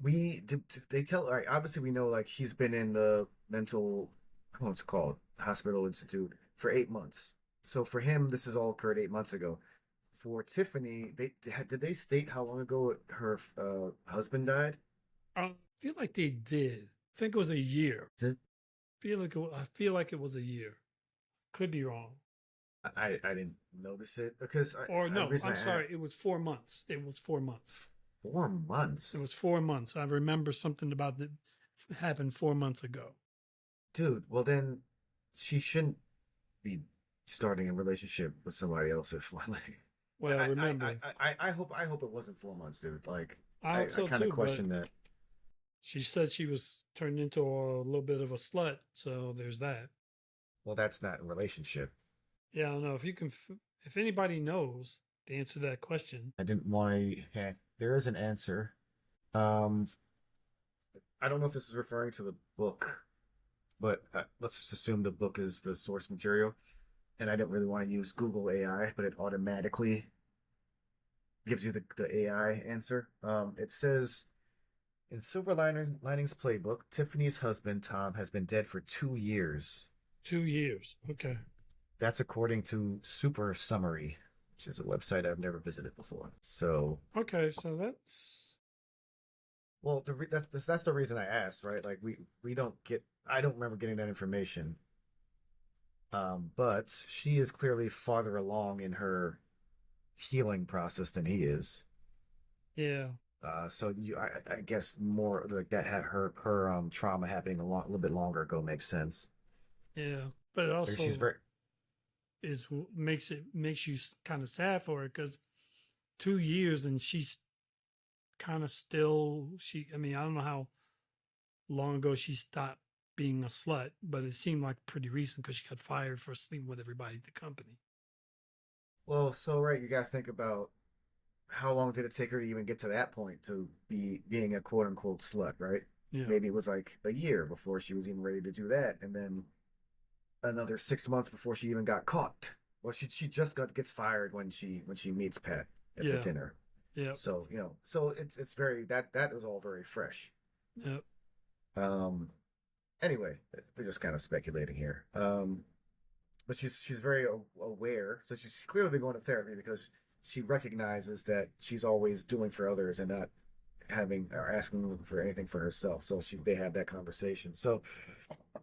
we did they tell all right, obviously we know like he's been in the mental I don't know what's it called hospital institute for 8 months. So for him this has all occurred 8 months ago. For Tiffany, they did they state how long ago her husband died? I feel like they did. I think it was a year. Is it? I feel like it was a year. Could be wrong. I didn't notice it because Or the no, reason I'm I sorry. asked, It was 4 months. It was 4 months. 4 months. It was 4 months. I remember something about that happened 4 months ago. Dude, well then she shouldn't be starting a relationship with somebody else if like Well, remember, I hope it wasn't 4 months, dude. Like I I hope so kind of too, but question that. she said she was turned into a little bit of a slut. So there's that. Well, that's not a relationship. Yeah, I don't know if you can, if anybody knows the answer to that question. I didn't want to. There is an answer. Um, I don't know if this is referring to the book, but let's just assume the book is the source material. And I didn't really want to use Google AI, but it automatically gives you the AI answer. It says in Silver Linings Playbook, Tiffany's husband Tom has been dead for 2 years. 2 years. Okay. That's according to Super Summary, which is a website I've never visited before. So, Okay. So that's, well, that's the reason I asked, right? Like we don't get. I don't remember getting that information. But she is clearly farther along in her healing process than he is. yeah. So I guess more like that had her trauma happening a little bit longer ago makes sense. Yeah. But it Like she's also very makes you kind of sad for her because 2 years and she's kind of still, I mean, I don't know how long ago she stopped being a slut, but it seemed like pretty recent because she got fired for sleeping with everybody at the company. well. So right, you got to think about how long did it take her to even get to that point to be being a quote unquote slut, right? Yeah. Maybe it was like a year before she was even ready to do that, and then another 6 months before she even got caught. Well, she just gets fired when she meets Pat at the Yeah. dinner. Yeah. So so it's very that is all very fresh. Yeah. Um, anyway, we're just kind of speculating here. But she's very aware, so she's clearly been going to therapy because she recognizes that she's always doing for others and not having or asking for anything for herself. So they have that conversation. So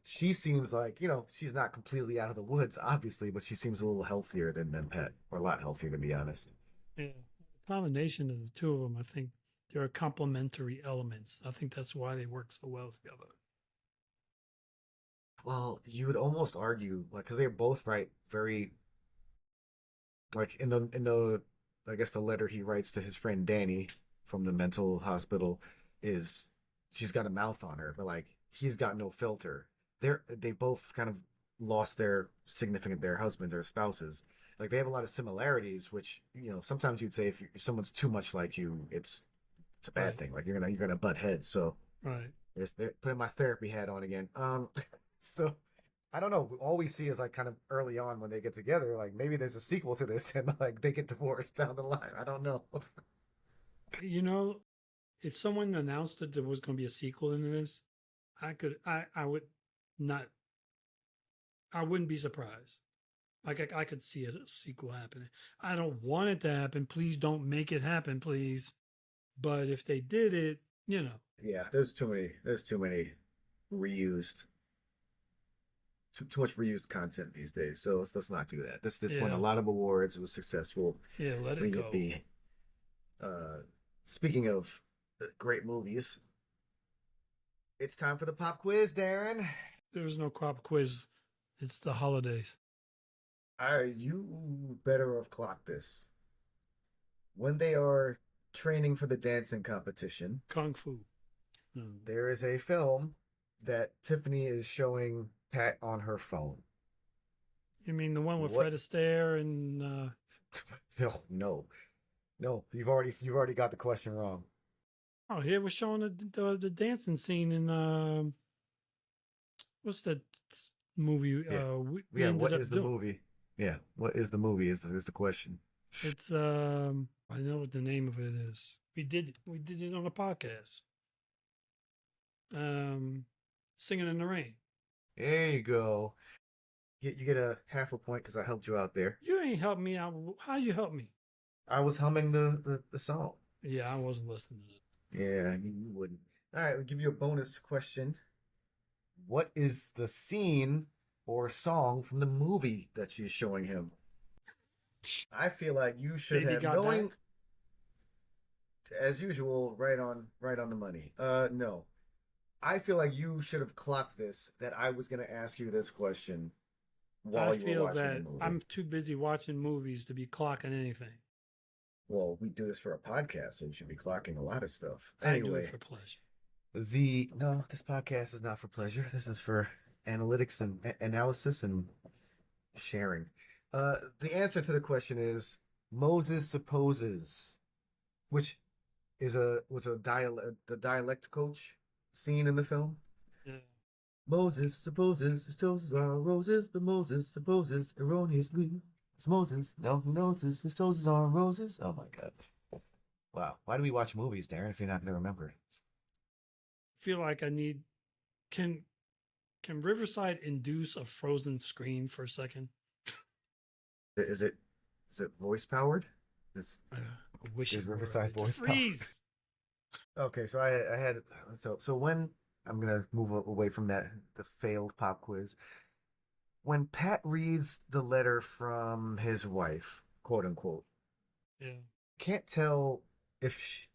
she seems like she's not completely out of the woods, obviously, but she seems a little healthier than Pat, or a lot healthier to be honest. Yeah. The combination of the two of them, I think there are complementary elements. I think that's why they work so well together. Well, you would almost argue like because they're both right very like in the I guess the letter he writes to his friend Danny from the mental hospital is she's got a mouth on her, but like he's got no filter. They both kind of lost their husbands or spouses. Like they have a lot of similarities, which sometimes you'd say if someone's too much like you, it's a bad Right. thing. Like you're gonna butt heads. So Right. there's putting my therapy hat on again. So I don't know. All we see is like kind of early on when they get together. Like maybe there's a sequel to this, and like they get divorced down the line. I don't know. You know, if someone announced that there was going to be a sequel into this, I would not, I wouldn't be surprised. Like I could see a sequel happening. I don't want it to happen. Please don't make it happen, please. But if they did it, you know, Yeah, there's too many. There's too many reused. Too much reused content these days. So let's not do that. This won a yeah, lot of awards. It was successful. yeah, let it Leave it go. be. Uh, Speaking of great movies, it's time for the pop quiz, Darren. There's no crop quiz. It's the holidays. You better have clocked this. When they are training for the dancing competition, Kung Fu. No. there is a film that Tiffany is showing Pat on her phone. You mean the one with What? Fred Astaire and No. You've already got the question wrong. oh, here we're showing the dancing scene in what's that movie? Yeah. We Yeah. ended What up is the doing. movie? Yeah. What is the movie? Is the question. It's I know what the name of it is. We did it on a podcast. Singing in the Rain. There you go. You get a half a point because I helped you out there. You ain't helped me out. How you help me? I was humming the song. Yeah, I wasn't listening to it. Yeah, you wouldn't. All right, we'll give you a bonus question. What is the scene or song from the movie that she's showing him? I feel like you should Baby have Got knowing Back. as usual, right on the money. No. I feel like you should have clocked this that I was gonna ask you this question while I you were feel watching the that movie. I'm too busy watching movies to be clocking anything. Well, we do this for a podcast, so you should be clocking a lot of stuff. I do it Anyway, for pleasure. no, this podcast is not for pleasure. This is for analytics and analysis and sharing. The answer to the question is Moses supposes, which was the dialect coach scene in the film. Yeah. Moses supposes his toes are roses, but Moses supposes erroneously it's Moses. No, he knows his toes are roses. Oh my god! Wow, why do we watch movies, Darren? If you're not going to remember, Feel like I need can can Riverside induce a frozen screen for a second? is it voice powered? Is I wish Is it were. Riverside Just voice powered? freeze. Okay, so I had so when I'm gonna move away from the failed pop quiz. When Pat reads the letter from his wife, quote unquote, Yeah. can't tell if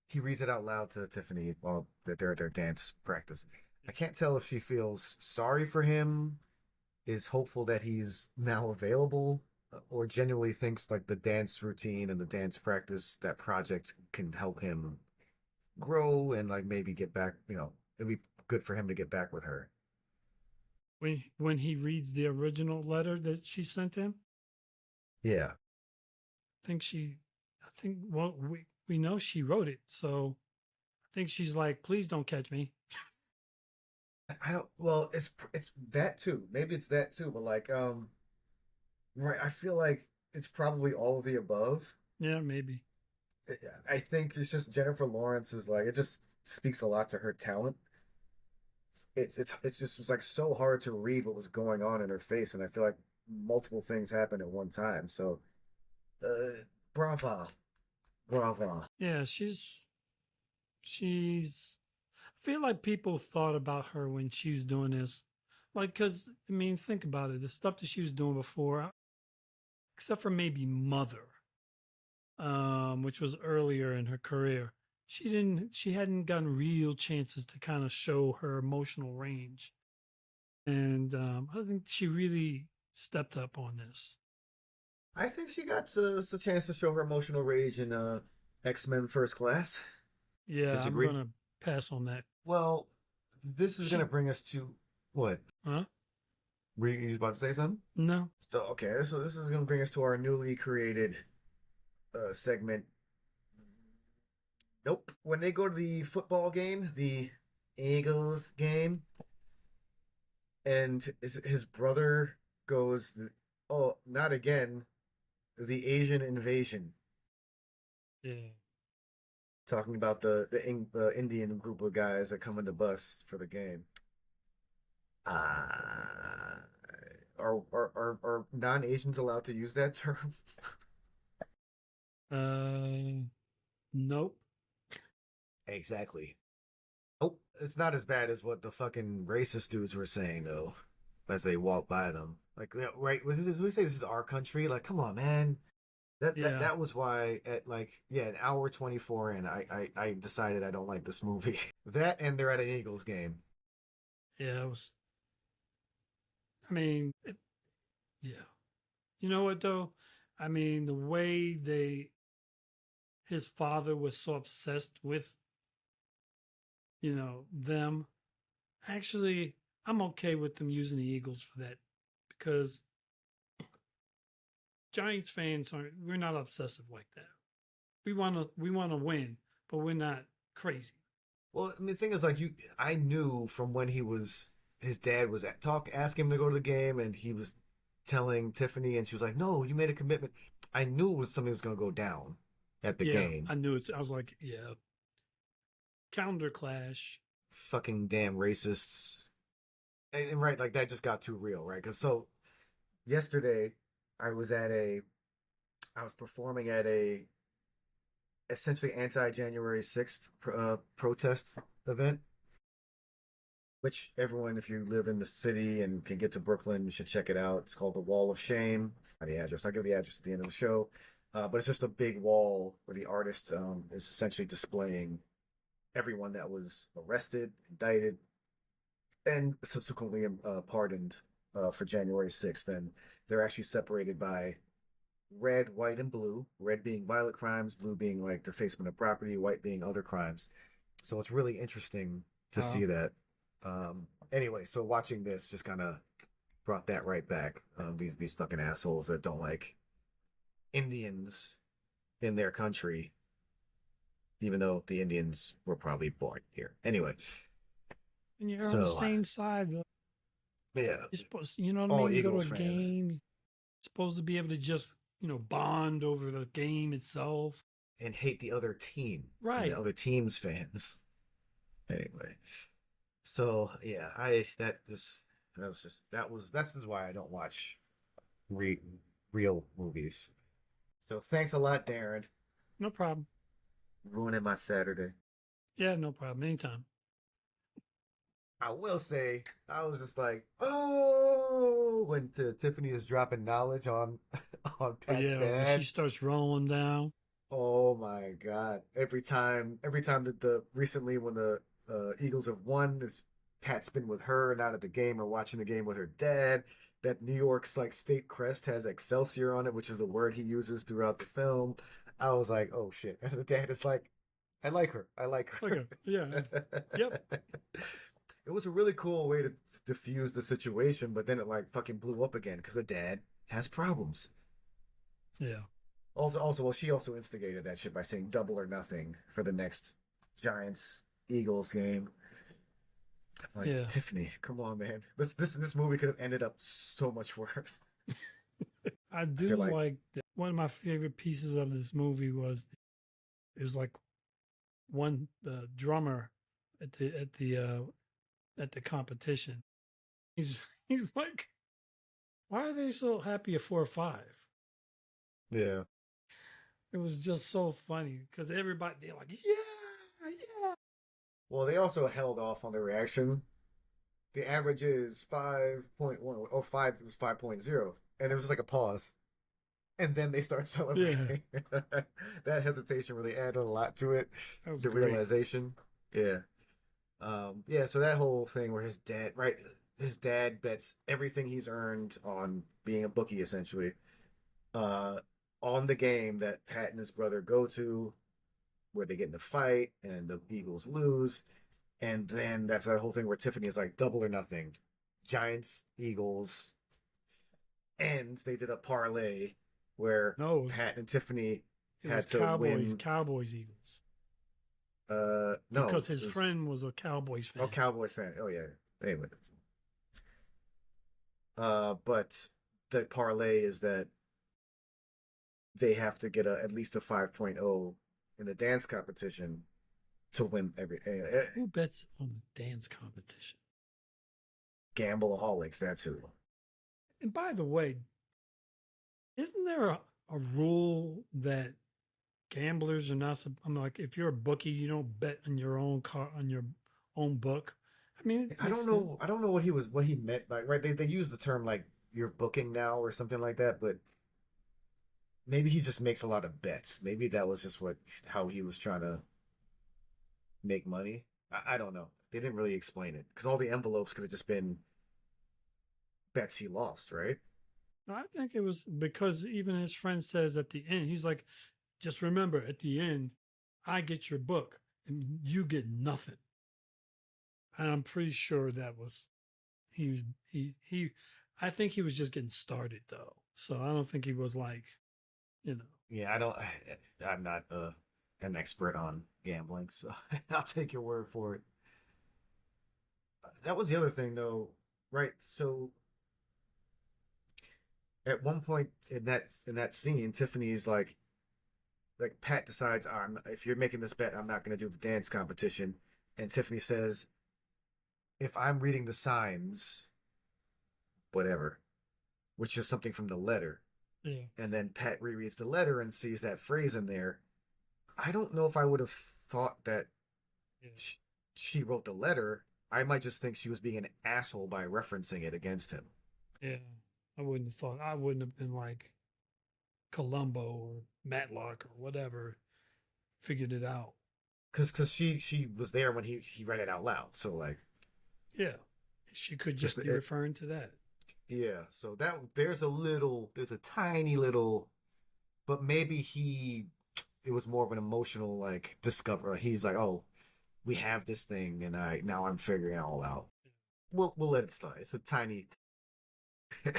he reads it out loud to Tiffany while they're at their dance practice. I can't tell if she feels sorry for him, is hopeful that he's now available, or genuinely thinks like the dance routine and the dance practice, that project can help him grow and like maybe get back, it'd be good for him to get back with her. When he reads the original letter that she sent him, Yeah. I think well we know she wrote it, so I think she's like, please don't catch me. I don't, well, it's that too. Maybe it's that too, but like, right, I feel like it's probably all of the above. Yeah, maybe. I think it's just Jennifer Lawrence is like, it just speaks a lot to her talent. It's just was like so hard to read what was going on in her face, and I feel like multiple things happened at one time. So, brava, brava. Yeah, she's I feel like people thought about her when she was doing this. Like, cause I mean, think about it. The stuff that she was doing before, except for maybe Mother, which was earlier in her career, she hadn't gotten real chances to kind of show her emotional range. And I think she really stepped up on this. I think she got a chance to show her emotional rage in X-Men First Class. Yeah, Disagree? I'm gonna pass on that. Well, this is She, gonna bring us to what? huh? Were you about to say something? No. So okay, this is gonna bring us to our newly created segment. Nope. When they go to the football game, the Eagles game, and his brother goes, "Oh, not again! The Asian invasion." Yeah. talking about the Indian group of guys that come in the bus for the game. Uh, are non-Asians allowed to use that term? Uh, nope. Exactly. Oh, it's not as bad as what the fucking racist dudes were saying though, as they walk by them. Like, yeah, right? We say this is our country. Like, come on, man. Yeah, That was why at like yeah an hour 24 in I decided I don't like this movie. That and they're at an Eagles game. yeah. It was. I mean, yeah. You know what though? I mean, the way his father was so obsessed with, them. Actually, I'm okay with them using the Eagles for that because Giants fans aren't. We're not obsessive like that. We want to win, but we're not crazy. Well, I mean, the thing is, like I knew from when his dad was asking him to go to the game, and he was telling Tiffany, and she was like, "No, you made a commitment." I knew it was something that was going to go down at the Yeah, game. I knew it. I was like, yeah, calendar clash. Fucking damn racists, and right, like that just got too real, right? Because so yesterday, I was at a, I was performing at a essentially anti-January 6th protest event, which everyone, if you live in the city and can get to Brooklyn, you should check it out. It's called the Wall of Shame. The address. I'll give the address at the end of the show. But it's just a big wall where the artist is essentially displaying everyone that was arrested, indicted, and subsequently pardoned for January 6th. And they're actually separated by red, white, and blue. Red being violent crimes, blue being like defacement of property, white being other crimes. So it's really interesting to Uh, see that. Anyway, so watching this just kind of brought that right back. These fucking assholes that don't like Indians in their country, even though the Indians were probably born here. Anyway, and you're on the so same side. yeah, You're supposed, you know what I all mean? You go to Eagles a fans game. You're supposed to be able to just, bond over the game itself. and hate the other team and the Right. other team's fans. Anyway, so yeah, I that just that was just that was that's just why I don't watch re- real movies. So thanks a lot, Darren. No problem. Ruining my Saturday. Yeah, no problem. Anytime. I will say, I was just like, oh, when Tiffany is dropping knowledge on on Oh Pat's yeah, when she dad. starts rolling down. Oh my God! Every time that the recently when the Eagles have won, is Pat's been with her, not at the game or watching the game with her dad. That New York's like state crest has Excelsior on it, which is the word he uses throughout the film. I was like, oh shit! And the dad is like, I like her. I like her. Okay. Yeah. Yep. It was a really cool way to diffuse the situation, but then it like fucking blew up again because the dad has problems. Yeah. Well, she also instigated that shit by saying double or nothing for the next Giants Eagles game. Like Yeah. Tiffany, come on, man. This movie could have ended up so much worse. I After do like, like that. One of my favorite pieces of this movie was it was like the drummer at the competition. He's he's like, why are they so happy at 4 or 5? yeah. It was just so funny because everybody they're like, yeah, yeah. Well, they also held off on the reaction. The average is 5.1 or 5 was 5.0, and there was just like a pause, and then they start Yeah, celebrating. That hesitation really added a lot to it. that was The great. realization, yeah. Yeah, so that whole thing where his dad bets everything he's earned on being a bookie essentially, uh, on the game that Pat and his brother go to, where they get in a fight and the Eagles lose, and then that's that whole thing where Tiffany is like double or nothing, Giants, Eagles, and they did a parlay where No, Pat and Tiffany it was had to win. Cowboys, Eagles, No, because his it was friend was a Cowboys oh fan. Cowboys fan. Oh yeah. Anyway, but the parlay is that they have to get at least a 5.0 in the dance competition to win every Who bets on a dance competition? Gambleaholics. That's who. And by the way, isn't there a rule that gamblers are not? I'm like, if you're a bookie, you don't bet on your own car on your own book. I mean, I don't know. I don't know what he meant by right. They use the term like you're booking now or something like that, but maybe he just makes a lot of bets. Maybe that was just how he was trying to make money. I don't know. They didn't really explain it because all the envelopes could have just been bets he lost, right? I think it was because even his friend says at the end, he's like, just remember at the end, I get your book and you get nothing. And I'm pretty sure that was he I think he was just getting started though. So I don't think he was like, you know. Yeah, I'm not an expert on gambling, so I'll take your word for it. That was the other thing, though, right? So at one point in that scene, Tiffany's like Pat decides, if you're making this bet, I'm not going to do the dance competition, and Tiffany says, if I'm reading the signs, whatever, which is something from the letter. Yeah. And then Pat rereads the letter and sees that phrase in there. I don't know if I would have thought that Yeah. she wrote the letter. I might just think she was being an asshole by referencing it against him. Yeah. I wouldn't have been like Columbo or Matlock or whatever figured it out. Because she was there when he read it out loud. So like, Yeah. She could just be referring to that. Yeah. So there's a tiny little, but maybe it was more of an emotional like discovery. He's like, oh, we have this thing, and now I'm figuring it all out. We'll let it slide. It's a tiny. I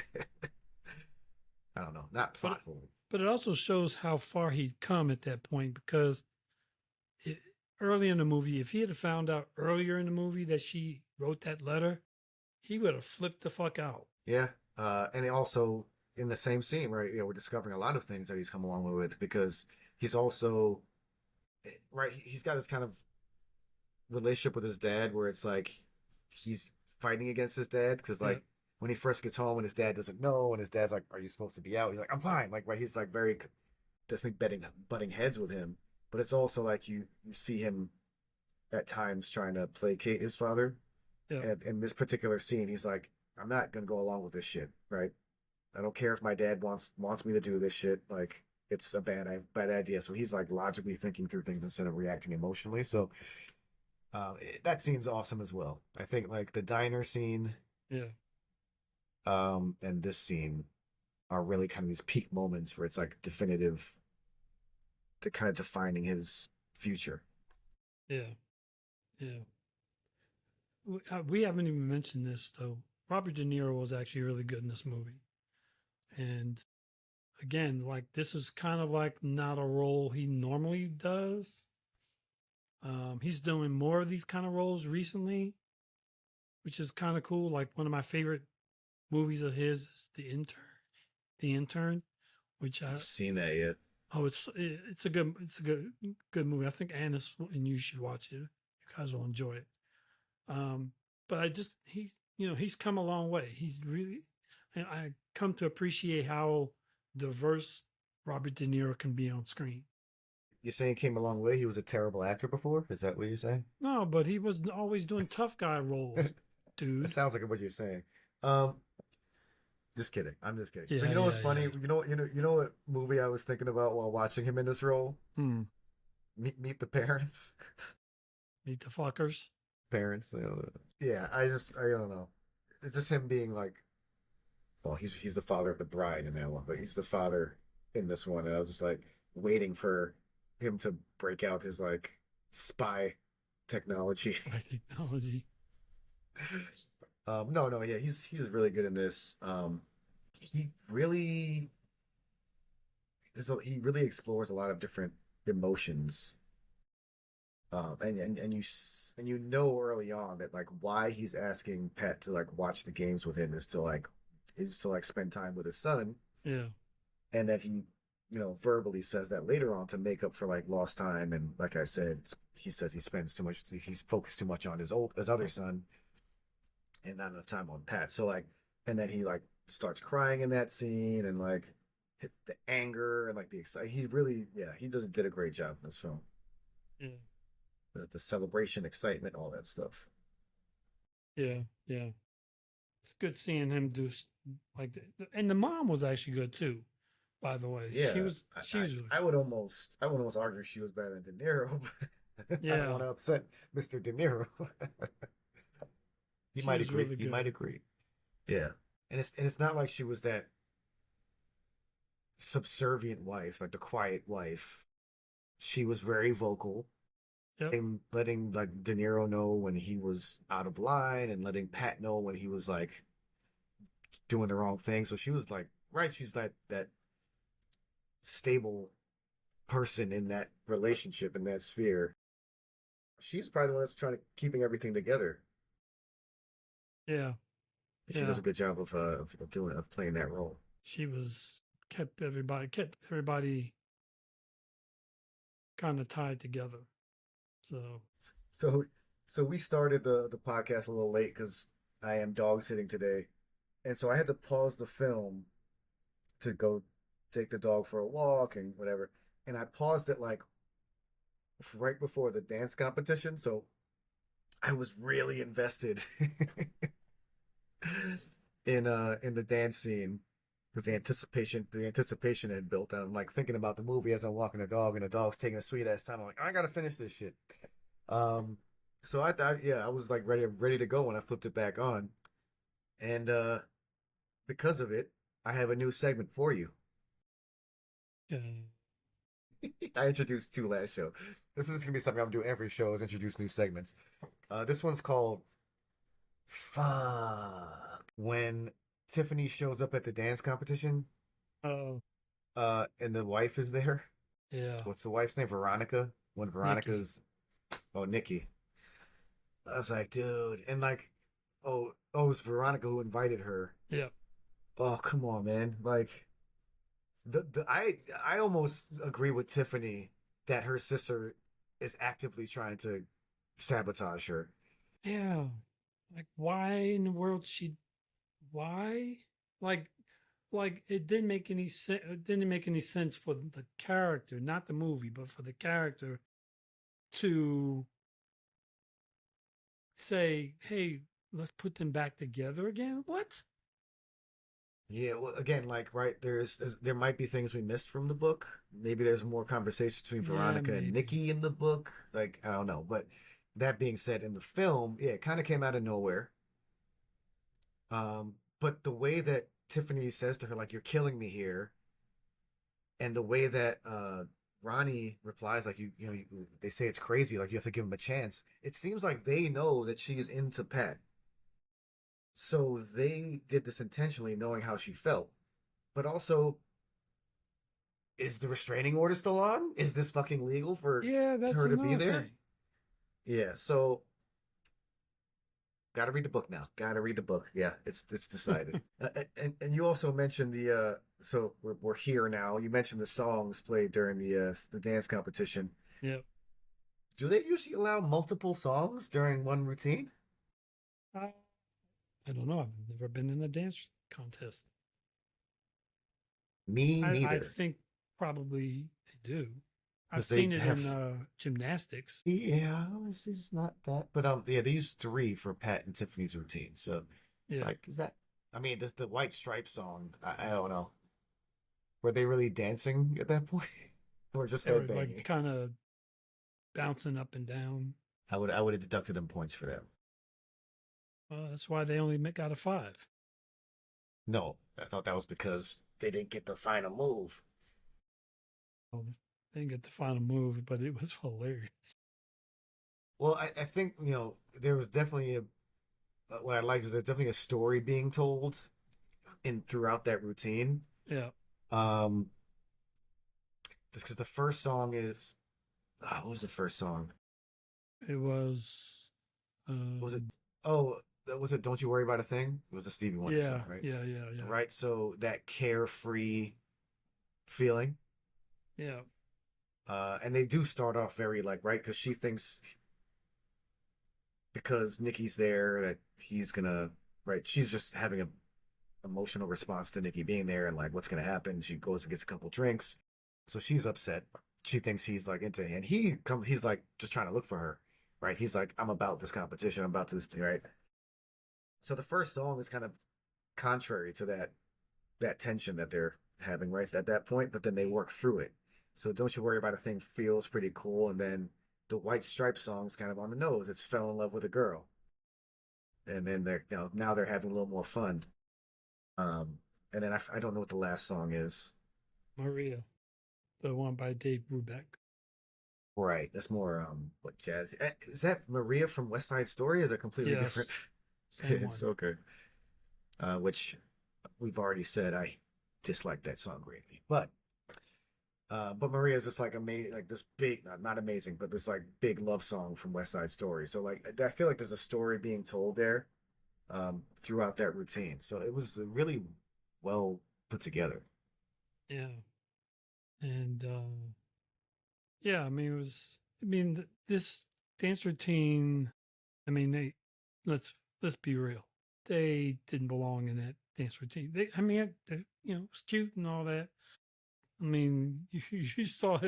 don't know, not plot hole. But it also shows how far he'd come at that point because early in the movie, if he had found out earlier in the movie that she wrote that letter, he would have flipped the fuck out. Yeah, and also in the same scene, right? We're discovering a lot of things that he's come along with because he's also right. He's got this kind of relationship with his dad where it's like he's fighting against his dad because like when he first gets home and his dad doesn't know and his dad's like, are you supposed to be out? He's like, I'm fine. Like, right, he's like very definitely butting heads with him, but it's also like you see him at times trying to placate his father. And in this particular scene, he's like, I'm not gonna go along with this shit, right? I don't care if my dad wants me to do this shit. Like, it's a bad idea. So he's like logically thinking through things instead of reacting emotionally. So that scene's awesome as well. I think like the diner scene, and this scene are really kind of these peak moments where it's like definitive, to kind of defining his future. Yeah. We haven't even mentioned this though. Robert De Niro was actually really good in this movie, and again, like this is kind of like not a role he normally does. He's doing more of these kind of roles recently, which is kind of cool. Like one of my favorite movies of his is The Intern, which I haven't seen that yet. Oh, it's a good movie. I think Annis and you should watch it. You guys will enjoy it. But he's come a long way. He's really, and I come to appreciate how diverse Robert De Niro can be on screen. You're saying he came a long way? He was a terrible actor before? Is that what you're saying? No, but he was always doing tough guy roles, dude. That sounds like what you're saying. Just kidding. I'm just kidding. Yeah, but you know what's funny? Yeah. You know what movie I was thinking about while watching him in this role? Meet the Parents. Meet the Fuckers. Parents. Yeah, I don't know. It's just him being like, well, he's the father of the bride in that one, but he's the father in this one, and I was just like waiting for him to break out his like spy technology. No, yeah, he's really good in this. He really explores a lot of different emotions. And you know early on that like why he's asking Pat to like watch the games with him is to like spend time with his son. Yeah. And that he verbally says that later on to make up for like lost time. And like I said, he says he's focused too much on his other son and not enough time on Pat. So like, and then he like starts crying in that scene and like the anger and like the excitement. He really, yeah, he did a great job in this film. Yeah. The celebration, excitement, all that stuff. Yeah. Yeah. It's good seeing him do like, and the mom was actually good too. By the way, Yeah, she was really I would almost argue she was better than De Niro, but I don't yeah, want to upset Mr. De Niro. He she might was agree. really He might good. agree. Yeah, and it's not like she was that subservient wife, like the quiet wife. She was very vocal Yep. and letting like De Niro know when he was out of line and letting Pat know when he was like doing the wrong thing. So she was like, right, she's like that stable person in that relationship in that sphere. She's probably the one that's trying to keeping everything together. Yeah. She does Yeah. a good job of playing that role. She was kept everybody kind of tied together. So So so we started the podcast a little late because I am dog sitting today, and so I had to pause the film to go take the dog for a walk and whatever. And I paused it like right before the dance competition, so I was really invested in the dance scene because the anticipation had built. I'm like thinking about the movie as I'm walking the dog, and the dog's taking a sweet ass time. I'm like, I gotta finish this shit. Um, so I thought, yeah, I was like ready to go when I flipped it back on, and because of it, I have a new segment for you. yeah. I introduced two last show. This is gonna be something I'm doing every show is introduce new segments. This one's called Fuck. When Tiffany shows up at the dance competition, Oh and the wife is there. yeah. What's the wife's name? Veronica. When Nikki. Veronica's Nikki. I was like, dude, and like, it was Veronica who invited her. Yeah. Oh, come on, man. Like I almost agree with Tiffany that her sister is actively trying to sabotage her. Yeah. Like why in the world she why? Like it didn't make any sense. It didn't make any sense for the character, not the movie, but for the character to say, "Hey, let's put them back together again." What? Yeah, well, again, like, right, there might be things we missed from the book. Maybe there's more conversation between Yeah, Veronica and maybe. Nikki in the book. Like, I don't know. But that being said, in the film, yeah, it kind of came out of nowhere. But the way that Tiffany says to her, like, "You're killing me here," and the way that Ronnie replies, like, they say it's crazy, like you have to give him a chance. It seems like they know that she's into Pat, so they did this intentionally, knowing how she felt. But also, is the restraining order still on? Is this fucking legal for Yeah, that's her to be another there? thing. Yeah, so gotta read the book now. Gotta read the book. Yeah, it's decided. And you also mentioned so we're here now. You mentioned the songs played during the dance competition. Yeah. Do they usually allow multiple songs during one routine? I, I don't know. I've never been in a dance contest. Me I neither. think probably they do. I've Because they seen it in have, gymnastics. yeah, this is not that, but yeah, they use three for Pat and Tiffany's routine. So it's Yeah. like, is that? I mean, this the White Stripes song. I don't know. Were they really dancing at that point, or just They were like headbanging? kind of bouncing up and down. I would have deducted them points for that. That's why they only got a five. No, I thought that was because they didn't get the final move. Well, they didn't get the final move, but it was hilarious. Well, I think there was definitely what I liked is there's definitely a story being told in throughout that routine. Yeah. Um, because the first song is what was the first song? It was, Was it um, oh was it Don't You Worry About a Thing? It was a Stevie Wonder yeah, song, right? yeah, yeah, yeah. Right. So that carefree feeling. Yeah. And they do start off very like, right, because she thinks because Nikki's there that he's gonna, right, she's just having a emotional response to Nikki being there and like what's gonna happen. She goes and gets a couple drinks, so she's upset. She thinks he's like into it, and he's like just trying to look for her, right? He's like, I'm about this competition, I'm about this thing, right? So the first song is kind of contrary to that tension that they're having right at that point, but then they work through it. So Don't You Worry About a Thing feels pretty cool, and then the White Stripes song's kind of on the nose. It's Fell in Love with a Girl, and then they're now they're having a little more fun. Um, and then I don't know what the last song is. Maria, the one by Dave Brubeck. Right, that's more what jazz is that Maria from West Side Story? Is it completely different? Yes, same It's one. okay. Which we've already said I dislike that song greatly, but Maria's just like amazing, like this big, not amazing, but this like big love song from West Side Story. So like I feel like there's a story being told there throughout that routine. So it was really well put together. Yeah. And yeah, I mean, it was, I mean, this dance routine, I mean, let's be real. They didn't belong in that dance routine. I mean, you know, it was cute and all that. I mean, you saw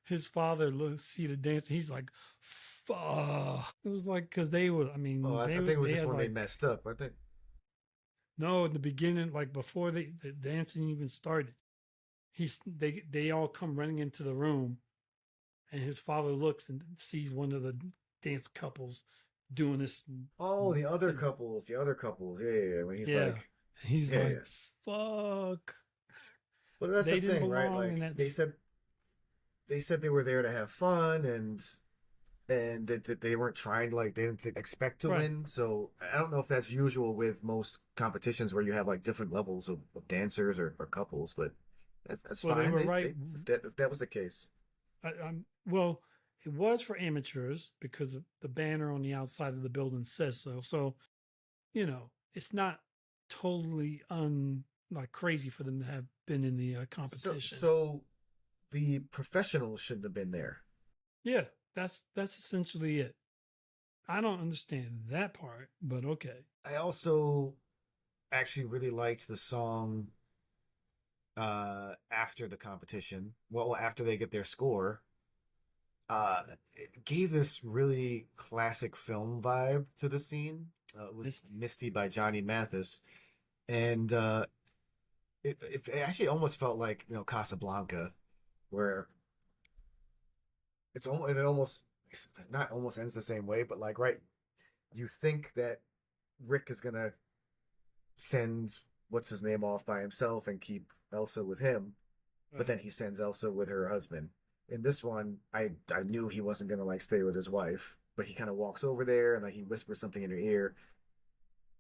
his father see the dance. And he's like, "Fuck!" It was like because they were. I Oh, mean, I think it was they just had when they like messed up. I think. no in the beginning, like before the dancing even started. They all come running into the room, and his father looks and sees one of the dance couples doing this. Oh, the other couples. Yeah, yeah, yeah. When he's Yeah, like, and he's yeah, like, yeah. "Fuck!" But that's the They didn't thing, right? belong in Like that. they said they were there to have fun and that they weren't trying to like they didn't expect to Right. win. So I don't know if that's usual with most competitions where you have like different levels of dancers or couples, but that's Well, they fine. were right. If that was the case. Well, it was for amateurs because the banner on the outside of the building says so. So, you know, it's not totally like crazy for them to have been in the So competition. so the professionals shouldn't have been there. Yeah, that's essentially it. I don't understand that part, but okay. I also actually really liked the song after the competition. Well, after they get their score, it gave this really classic film vibe to the scene. It was Misty. Misty by Johnny Mathis, and it actually almost felt like Casablanca, where it almost not almost ends the same way, but like right, you think that Rick is gonna send what's his name off by himself and keep Elsa with him, but Right. then he sends Elsa with her husband. In this one, I knew he wasn't gonna like stay with his wife, but he kind of walks over there and like he whispers something in her ear,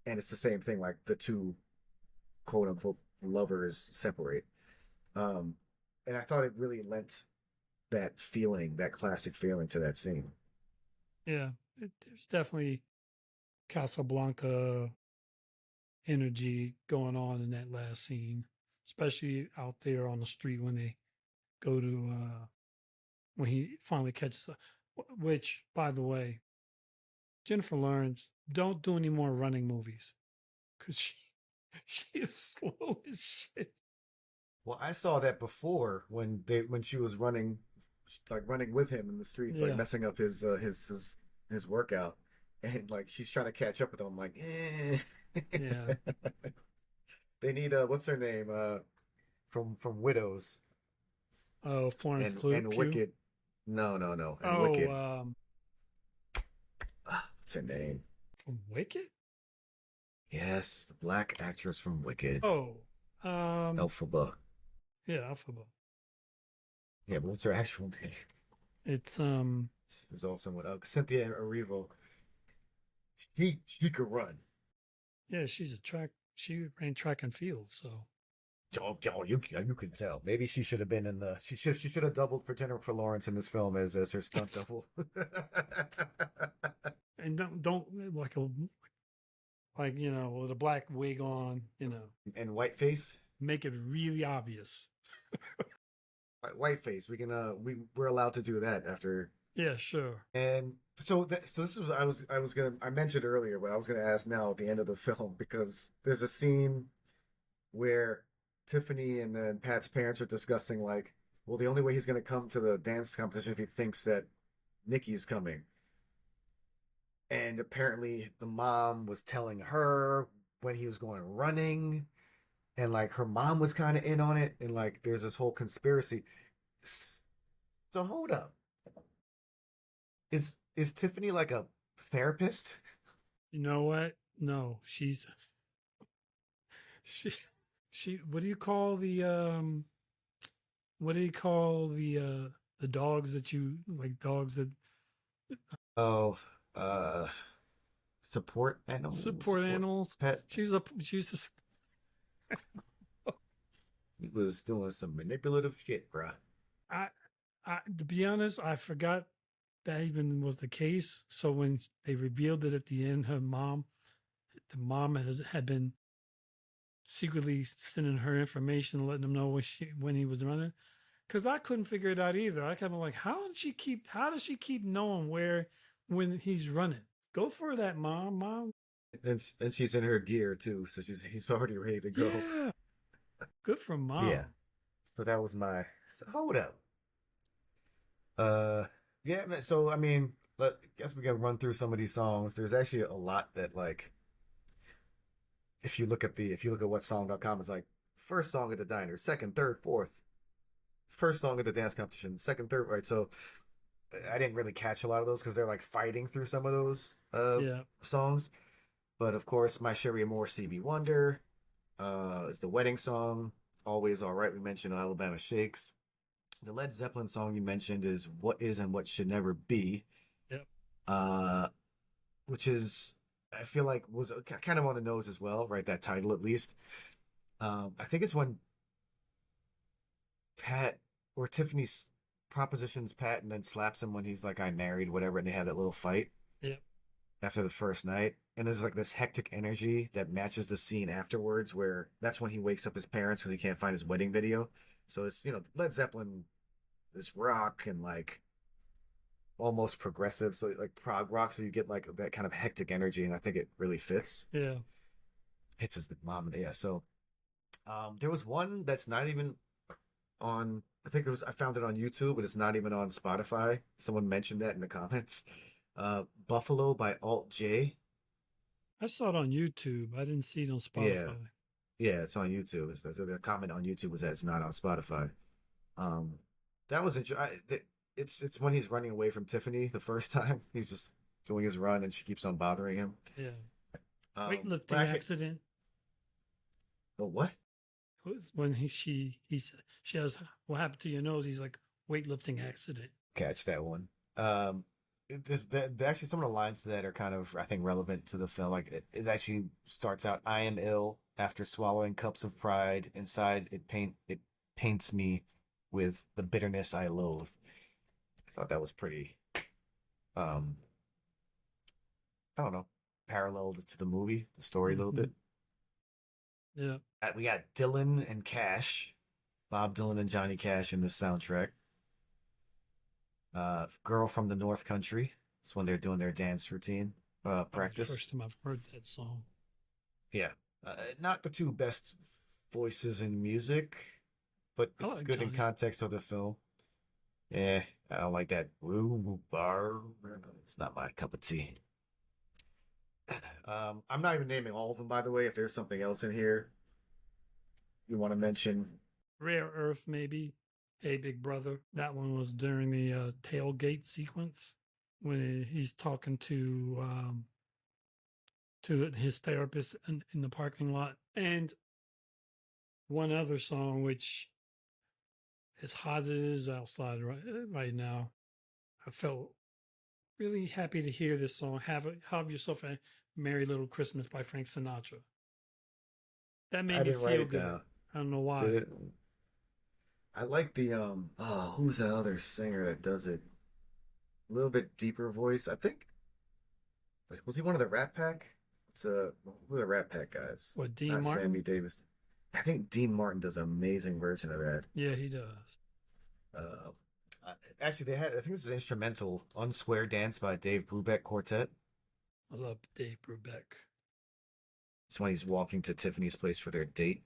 and it's the same thing. Like the two quote unquote lovers separate, um, and I thought it really lent that feeling, that classic feeling, to that scene. Yeah. There's definitely Casablanca energy going on in that last scene, especially out there on the street when they go to when he finally catches her. Which, by the way, Jennifer Lawrence, don't do any more running movies because she is slow as shit. Well, I saw that before when she was running, like running with him in the streets, like Yeah, messing up his workout, and like she's trying to catch up with him. I'm like, yeah. they need what's her name from Widows Oh, Florence and Pugh. Wicked. No, no, no, and Oh, Wicked. What's her name? from Wicked. Yes, the black actress from Wicked, Oh, um, Elphaba. yeah, Alphabet. Yeah, but what's her actual name? It's There's also one. Cynthia Erivo. She could run. yeah, she's a track. She ran track and field, so Oh, you can tell. Maybe she should have been in the. She should have doubled for Jennifer Lawrence in this film as her stunt double. and don't like you know with a black wig on, you know, And whiteface. make it really obvious. Whiteface. We can we're allowed to do that after. Yeah, sure. And so this was I was gonna I mentioned earlier, but I was gonna ask now at the end of the film because there's a scene where Tiffany and then Pat's parents are discussing like, well, the only way he's gonna come to the dance competition if he thinks that Nikki's coming. And apparently the mom was telling her when he was going running, and like her mom was kind of in on it, and like there's this whole conspiracy. So hold up. Is Tiffany like a therapist? You know what? No, she she. What do you call the dogs that you like? Dogs that Oh, uh, support animal, support support animals. pet. She was just. He was doing some manipulative shit, bruh. I to be honest, I forgot that even was the case. So when they revealed it at the end, the mom had been secretly sending her information, letting them know when he was running. Because I couldn't figure it out either. I kind of like, how does she keep knowing where when he's running? Go for that, mom. And she's in her gear too, so he's already ready to go. Yeah, good for Yeah. mom. So that was my hold up. Uh, yeah, man. So I mean, guess we can run through some of these songs. There's actually a lot that like, if you look at what song.com, it's like first song at the diner, second, third, fourth, first song at the dance competition, second, third, right? So I didn't really catch a lot of those because they're like fighting through some of those Yeah, songs. But of course, My Sherry Moore, Stevie Wonder, is the wedding song. Always All Right. We mentioned Alabama Shakes. The Led Zeppelin song you mentioned is What Is and What Should Never Be, yep, uh, which is, I feel like, was kind of on the nose as well, right? That title, at least. I think it's when Pat or Tiffany propositions Pat and then slaps him when he's like, I married, whatever, and they have that little fight yep, after the first night. And there's like this hectic energy that matches the scene afterwards, where that's when he wakes up his parents because he can't find his wedding video. So it's, Led Zeppelin, this rock and like almost progressive, so like prog rock, so you get like that kind of hectic energy, and I think it really fits. yeah. Hits his mom, yeah. So there was one that's not even on. I think it was. I found it on YouTube, but it's not even on Spotify. Someone mentioned that in the comments. Buffalo by Alt J. I saw it on YouTube. I didn't see it on Yeah, Spotify. yeah, it's on YouTube. The comment on YouTube was that it's not on Spotify. Um, that was interesting. It's when he's running away from Tiffany the first time. He's just doing his run, and she keeps on bothering him. Yeah, But weightlifting actually, accident. the what? Was when she has what happened to your nose? He's like weightlifting accident. Catch that one. Actually some of the lines to that are kind of, I think, relevant to the film. Like it actually starts out, "I am ill after swallowing cups of pride. Inside it paints me with the bitterness I loathe." I thought that was pretty. Um, I don't know, parallel to the movie, the story a little Hmm. bit. Yeah, We got Dylan and Cash, Bob Dylan and Johnny Cash in this soundtrack. Girl from the North Country. It's when they're doing their dance routine probably the practice. first time I've heard that song. Yeah, not the two best voices in music, but I it's like good in Johnny. context of the film. Yeah, I don't like that. Woo bar. It's not my cup of tea. I'm not even naming all of them, by the way. If there's something else in here you want to mention, Rare Earth, maybe. Hey, Big Brother. That one was during the tailgate sequence when he's talking to his therapist in the parking lot. And one other song, which as hot as it is outside right now, I felt really happy to hear this song. Have yourself a merry little Christmas by Frank Sinatra. That made I me didn't write feel it good. down. I don't know Did why. it? I like the who's that other singer that does it? A little bit deeper voice. I think, was he one of the Rat Pack? It's who are the Rat Pack guys? What, Dean Not Sammy Martin? Davis. I think Dean Martin does an amazing version of that. Yeah, he does. Uh, Actually, they had, I think this is instrumental, Unsquare Dance by Dave Brubeck Quartet. I love Dave Brubeck. It's when he's walking to Tiffany's place for their date.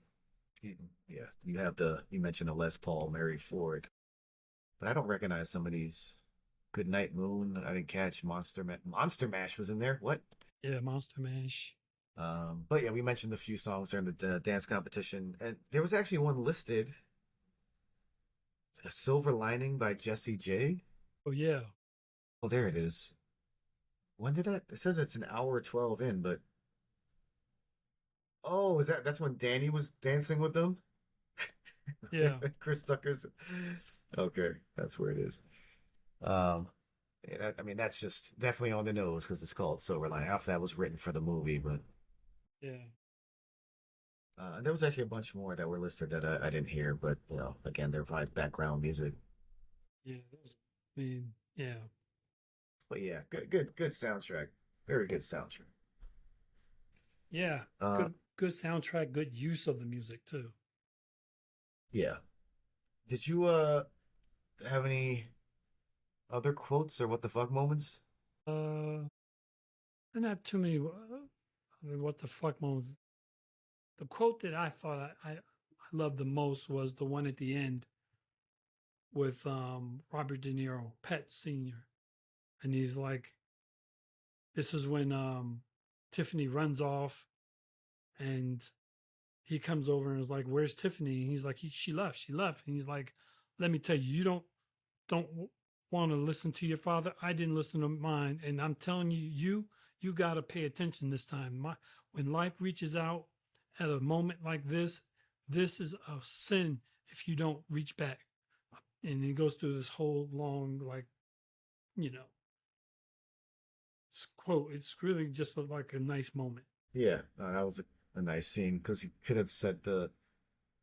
Yeah, you mentioned the Les Paul, Mary Ford, but I don't recognize some of these. Good Night Moon, I didn't catch. Monster Mash was in there. What? Yeah, Monster Mash. But yeah, we mentioned a few songs during the dance competition, and there was actually one listed, "A Silver Lining" by Jessie J. Oh yeah, Oh, there it is. When did that? It says it's an hour 12 in, but oh, that's when Danny was dancing with them? yeah, Chris Tucker's. Okay, that's where it is. Um, yeah, I mean, that's just definitely on the nose because it's called Silver Lining. Half that was written for the movie, but yeah, there was actually a bunch more that were listed that I didn't hear. But again, they're probably background music. yeah. I mean, yeah, But yeah, good soundtrack. Very good soundtrack. yeah. Uh, Good soundtrack. Good use of the music too. yeah. Did you have any other quotes or what the fuck moments? And not too many. I mean, what the fuck moments. The quote that I thought I loved the most was the one at the end with Robert De Niro, Pet Senior, and he's like, "This is when Tiffany runs off, and he comes over and is like, 'Where's Tiffany?' And he's like, she left, she left." And he's like, "Let me tell you, you don't want to listen to your father. I didn't listen to mine, and I'm telling you, you got to pay attention this time. When life reaches out at a moment like this is a sin if you don't reach back." And he goes through this whole long, like, you know, quote. It's really just like a nice moment. Yeah, that was a nice scene because he could have said the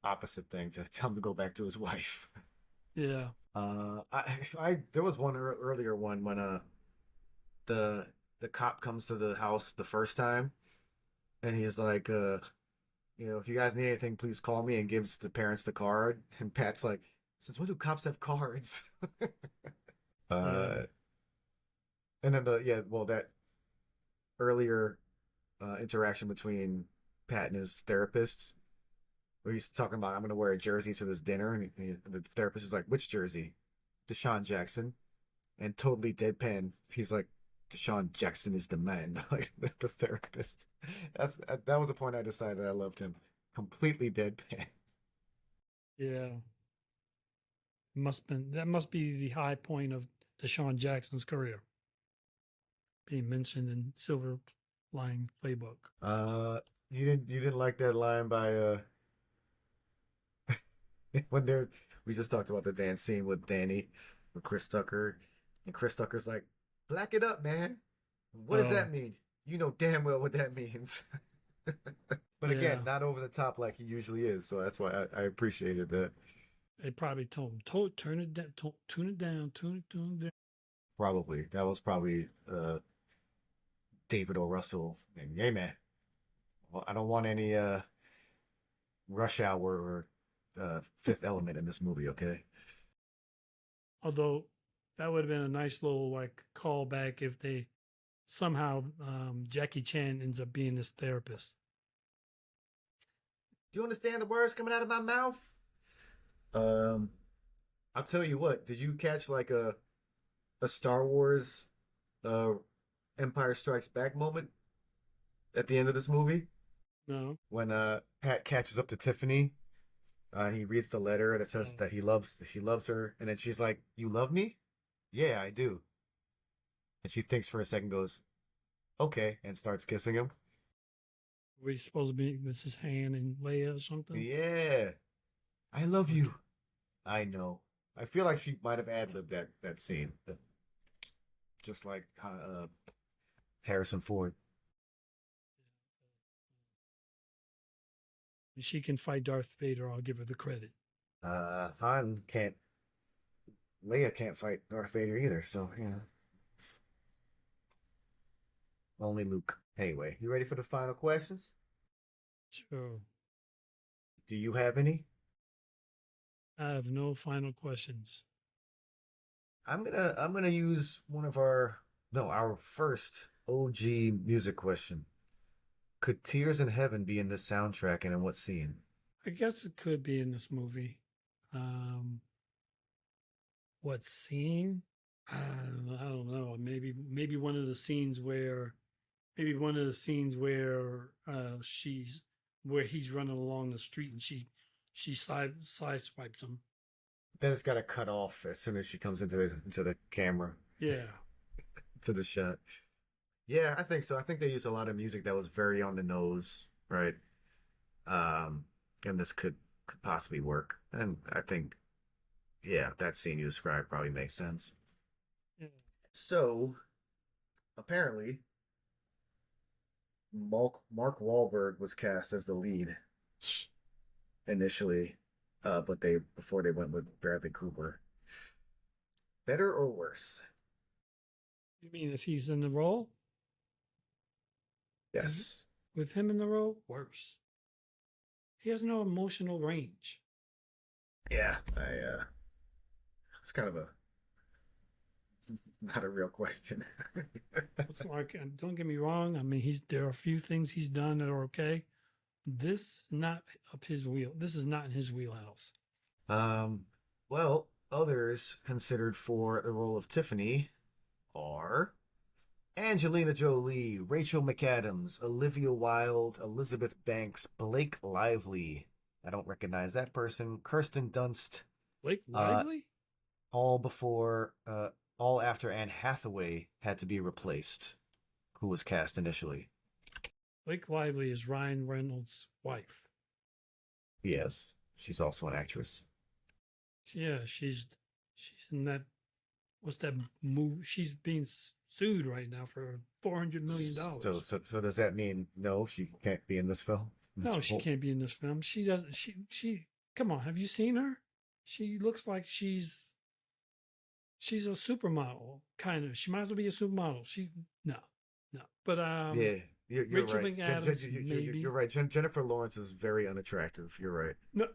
opposite thing to tell him to go back to his wife. Yeah. There was one earlier one when the the cop comes to the house the first time and he's like if you guys need anything, please call me, and gives the parents the card. And Pat's like, since when do cops have cards? Yeah. uh, and then that earlier interaction between Pat and his therapist, where he's talking about, I'm going to wear a jersey to this dinner, and the therapist is like, which jersey? Deshaun Jackson, and totally deadpan. He's like, Deshaun Jackson is the man, like the therapist. That was the point I decided I loved him. Completely deadpan. Yeah. That must be the high point of Deshaun Jackson's career, being mentioned in Silver Linings Playbook. Uh, you didn't like that line by when they're we just talked about the dance scene with Danny, with Chris Tucker, and Chris Tucker's like, black it up, man. What does Oh, that mean? You know damn well what that means. But again, yeah. not over the top like he usually is, so that's why I appreciated that. They probably told him, turn it down, tune it down, tune it down. Probably that was probably David O. Russell. And hey man, well, I don't want any Rush Hour or Fifth Element in this movie, okay? Although that would have been a nice little like callback if they somehow Jackie Chan ends up being his therapist. Do you understand the words coming out of my mouth? Um, I'll tell you what. Did you catch like a Star Wars, uh, Empire Strikes Back moment at the end of this movie No. when Pat catches up to Tiffany? He reads the letter that says Oh, that she loves her, and then she's like, "You love me? Yeah, I do." And she thinks for a second, goes, "Okay," and starts kissing him. were you supposed to be Mrs. Han and Leia or something? Yeah, I love Okay. you. I know. I feel like she might have ad libbed that scene, just like Harrison Ford. If she can fight Darth Vader, I'll give her the credit. Han can't. Leia can't fight Darth Vader either, so yeah, only Luke. Anyway, you ready for the final questions? Sure. Do you have any? I have no final questions. I'm gonna use one of our first OG music question. Could Tears in Heaven be in this soundtrack and in what scene? I guess it could be in this movie. Um, what scene? I don't know. Maybe one of the scenes where maybe one of the scenes where she's where he's running along the street and she sideswipes him. Then it's got to cut off as soon as she comes into the camera, Yeah. to the shot. Yeah, I think so. I think they used a lot of music that was very on the nose, right? Um, and this could possibly work. And I think, yeah, that scene you described probably makes sense. Yeah. So apparently, Mark Wahlberg was cast as the lead initially, but they before they went with Bradley Cooper. Better or worse? You mean if he's in the role? Is Yes. with him in the role? Worse. He has no emotional range. Yeah. It's kind of a not a real question. It's like, don't get me wrong. I mean, there are a few things he's done that are okay. This is not up his wheel. This is not in his wheelhouse. um, well, others considered for the role of Tiffany are Angelina Jolie, Rachel McAdams, Olivia Wilde, Elizabeth Banks, Blake Lively. I don't recognize that person. Kirsten Dunst. Blake Uh, Lively? all before, all after Anne Hathaway had to be replaced, who was cast initially. Blake Lively is Ryan Reynolds' wife. Yes, she's also an actress. Yeah, she's in that. What's that movie? She's being sued right now for $400 million. So does that mean no, she can't be in this film? No, she can't be in this film. She doesn't. She. Come on, have you seen her? She looks like she's a supermodel, kind of. She might as well be a supermodel. No, no. But Yeah, you're Rachel right. McAdams, maybe. You're right. Jennifer Lawrence is very unattractive. You're right. No,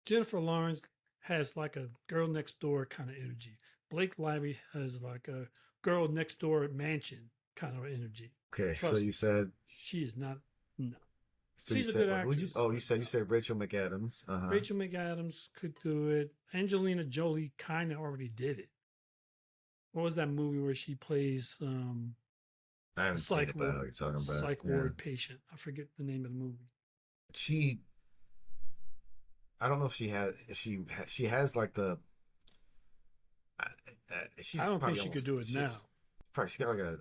Jennifer Lawrence has like a girl next door kind of energy. Blake Lively has like a girl next door mansion kind of energy. Okay, so Trust you me, said she is not. No, so you she's a good said who'd you? actress. Oh, you said Rachel McAdams. Uh-huh. Rachel McAdams could do it. Angelina Jolie kind of already did it. What was that movie where she plays I a haven't seen it, but I know what you're talking about. psych Yeah. ward patient? I forget the name of the movie. She, I don't know if she has like the. She's I don't think probably she could almost do it now.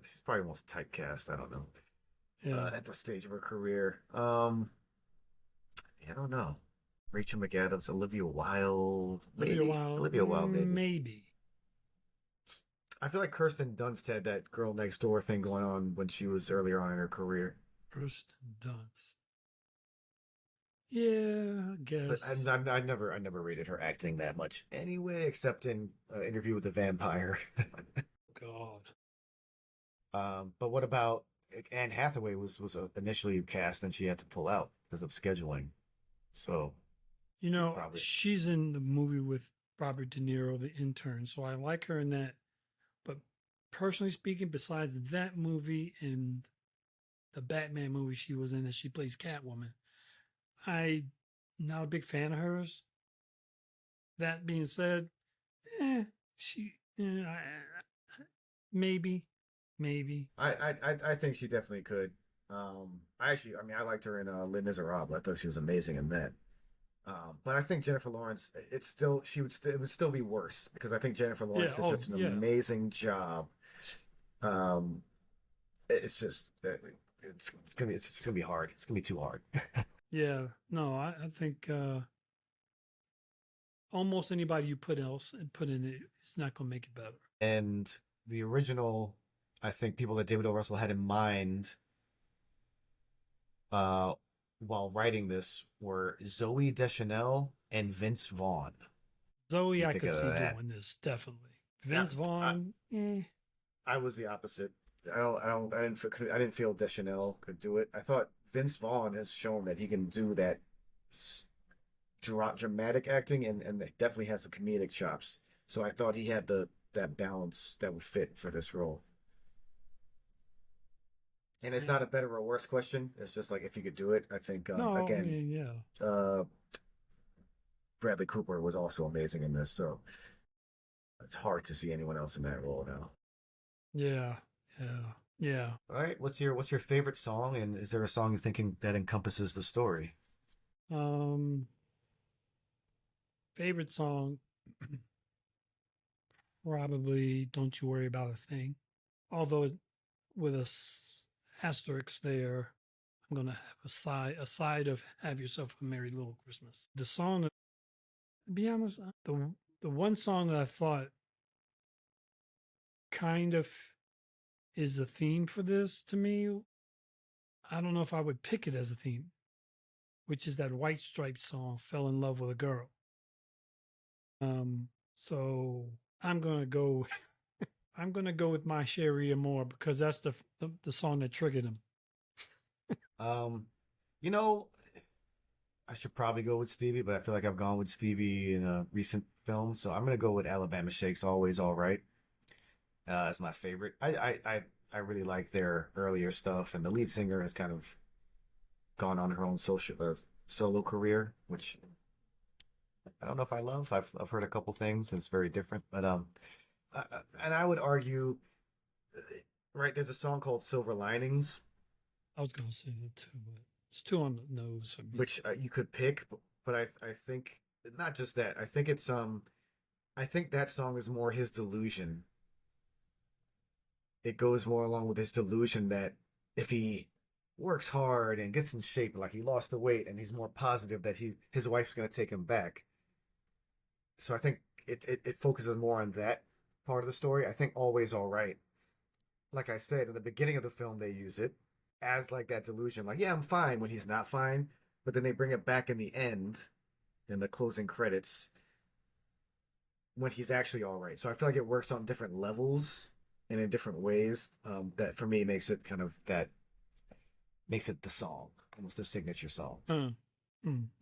she's probably almost typecast. I don't know. Yeah, At the stage of her career. I don't know. Rachel McAdams, Olivia Wilde, maybe. Olivia Wilde, maybe. Maybe. I feel like Kirsten Dunst had that girl next door thing going on when she was earlier on in her career. Kirsten Dunst. Yeah, I But guess. I never rated her acting that much anyway, except in Interview with the Vampire. God. But what about Anne Hathaway was initially cast and she had to pull out because of scheduling. So You know, probably she's in the movie with Robert De Niro, The Intern, so I like her in that. But personally speaking, besides that movie and the Batman movie she was in, and she plays Catwoman, I'm not a big fan of hers. That being said, eh, she maybe, maybe. I think she definitely could. I mean I liked her in Les Miserables. I thought she was amazing in that. But I think Jennifer Lawrence, it would still be worse because I think Jennifer Lawrence did such an amazing job. Um, it's just it's gonna be hard. It's gonna be too hard. Yeah, no, I think almost anybody you put in it, it's not gonna make it better. And the original, I think people that David O. Russell had in mind, while writing this were Zoe Deschanel and Vince Vaughn. Zoe, You I think could of see that? doing this definitely. Vince Vaughn, I was the opposite. I didn't feel Deschanel could do it. I thought Vince Vaughn has shown that he can do that dramatic acting and definitely has the comedic chops. So I thought he had the that balance that would fit for this role. And it's Yeah. not a better or worse question. It's just like if you could do it. I think No, I again, mean, yeah. uh, Bradley Cooper was also amazing in this, so it's hard to see anyone else in that role now. Yeah. Yeah. Yeah. All right, what's your favorite song, and is there a song you're thinking that encompasses the story? Um, favorite song, probably Don't You Worry About a Thing. Although with asterisk there, I'm gonna have a side of Have Yourself a Merry Little Christmas. The song, to be honest, the one song that I thought kind of is a theme for this to me. I don't know if I would pick it as a theme, which is that White Stripes song, Fell in Love with a Girl. So I'm gonna go I'm gonna go with My Sherry and More because that's the song that triggered him. Um, you know, I should probably go with Stevie, but I feel like I've gone with Stevie in a recent film, so I'm gonna go with Alabama Shake's Always All Right. As my favorite. I really like their earlier stuff, and the lead singer has kind of gone on her own solo career, which I don't know if I love. I've heard a couple things. It's very different, but and I would argue, right? There's a song called Silver Linings, I was gonna say that too, but it's too on the nose for me. which you could pick, but I think not just that. I think that song is more his delusion. It goes more along with his delusion that if he works hard and gets in shape, like he lost the weight and he's more positive that his wife's gonna take him back. So I think it focuses more on that part of the story. I think Always All Right. Like I said, in the beginning of the film they use it as like that delusion, like, yeah, I'm fine when he's not fine. But then they bring it back in the end, in the closing credits, when he's actually all right. So I feel like it works on different levels and in different ways. That for me makes it the song, almost a signature song.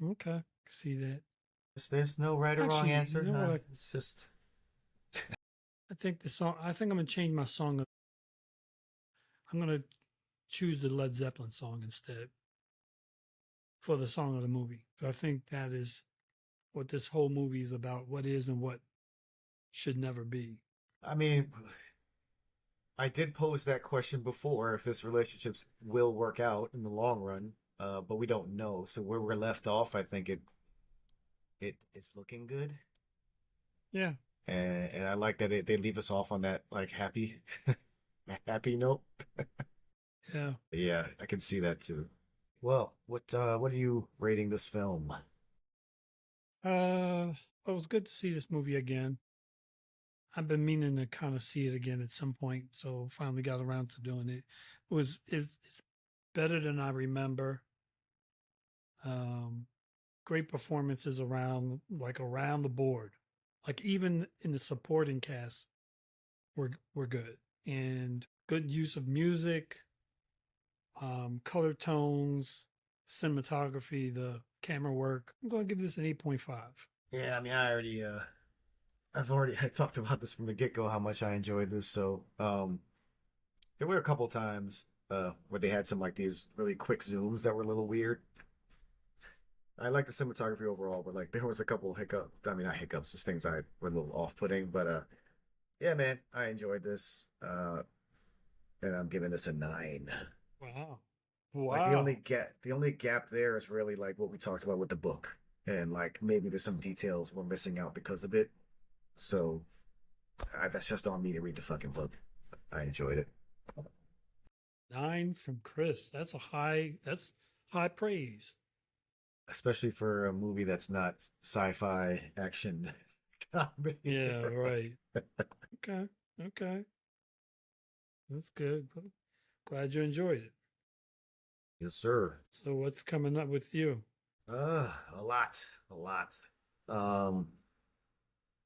Okay, see that. There's no right or wrong Actually, you answer. know what? It's just I think the song. I think I'm gonna change my song. I'm gonna choose the Led Zeppelin song instead for the song of the movie. So I think that is what this whole movie is about. What is and what should never be. I mean, I did pose that question before if this relationships will work out in the long run, but we don't know. So where we're left off, I think it's looking good, Yeah. and I like that they leave us off on that like happy happy note. Yeah. Yeah, I can see that too. Well, what are you rating this film? Well, it was good to see this movie again. I've been meaning to kind of see it again at some point, so finally got around to doing it. It's better than I remember. Um, Great performances around the board. Like even in the supporting cast, were good and good use of music, color tones, cinematography, the camera work. I'm going to give this an 8.5. Yeah, I mean, I've already I talked about this from the get go how much I enjoyed this. So, there were a couple times where they had some like these really quick zooms that were a little weird. I like the cinematography overall, but like there was a couple hiccups. I mean, not hiccups, just things I were a little off putting. But yeah, man, I enjoyed this. And I'm giving this a 9. Wow. Like Wow. the only gap there is really like what we talked about with the book, and like maybe there's some details we're missing out because of it. So that's just on me to read the fucking book. I enjoyed it, 9 from Chris. That's high praise. especially for a movie that's not sci-fi action comedy. Yeah, right. Okay. Okay. That's good. Glad you enjoyed it. Yes, sir. So what's coming up with you? A lot, a lot. Um,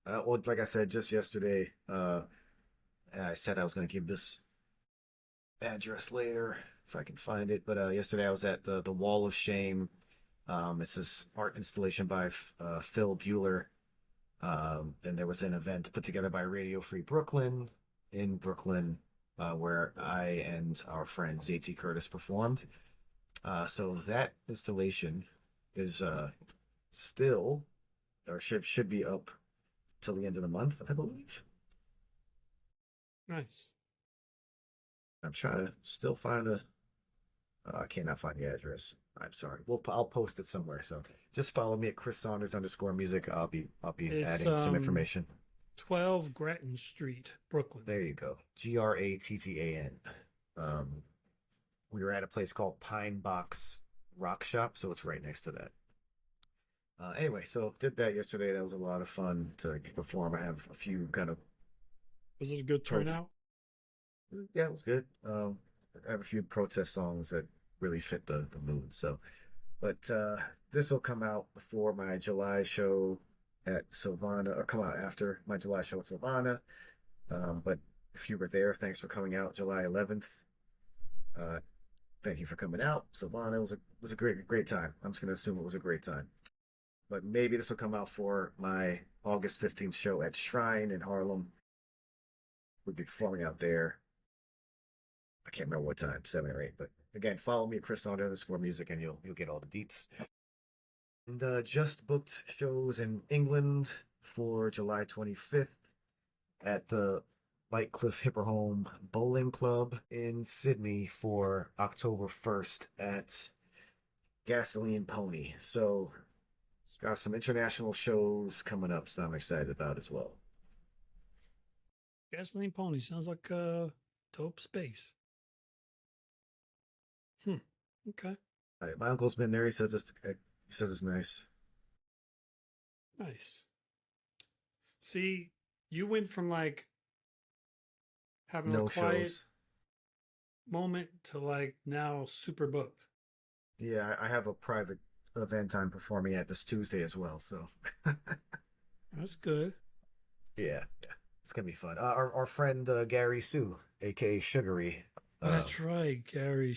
well, like I said just yesterday, I said I was going to give this address later if I can find it. But yesterday I was at the Wall of Shame. It's this art installation by Phil Bueller. And there was an event put together by Radio Free Brooklyn in Brooklyn, where I and our friend JT Curtis performed. So that installation is still, or should be up till the end of the month, I believe. Nice. I'm trying to still find the. I cannot find the address. I'm sorry. I'll post it somewhere. So just follow me at Chris Saunders _ music. I'll be It's adding some information. 12 Grattan Street, Brooklyn. There you go. Grattan. We were at a place called Pine Box Rock Shop, so it's right next to that. Anyway, so did that yesterday. That was a lot of fun to perform. I have a few kind of. Was it a good turnout? Yeah, it was good. I have a few protest songs that really fit the mood. So, but this will come out before my July show at Silvana, or come out after my July show at Silvana. But if you were there, thanks for coming out July 11th. Thank you for coming out. Silvana was a great time. I'm just gonna assume it was a great time. But maybe this will come out for my August 15th show at Shrine in Harlem. We'll be performing out there. I can't remember what time, 7 or 8. But again, follow me at Chris Saunders _ music, and you'll get all the deets. And just booked shows in England for July 25th at the Lightcliffe Hipperholm Bowling Club, in Sydney for October 1st at Gasoline Pony. So got some international shows coming up, so I'm excited about as well. Gasoline Pony sounds like a dope space. Okay. My uncle's been there. He says it's nice. Nice. See, you went from like having No a quiet shows. moment to like now super booked. Yeah, I have a private event I'm performing at this Tuesday as well. So That's good. yeah, it's gonna be fun. Our friend Gary Sue, aka Sugary. That's right, Gary.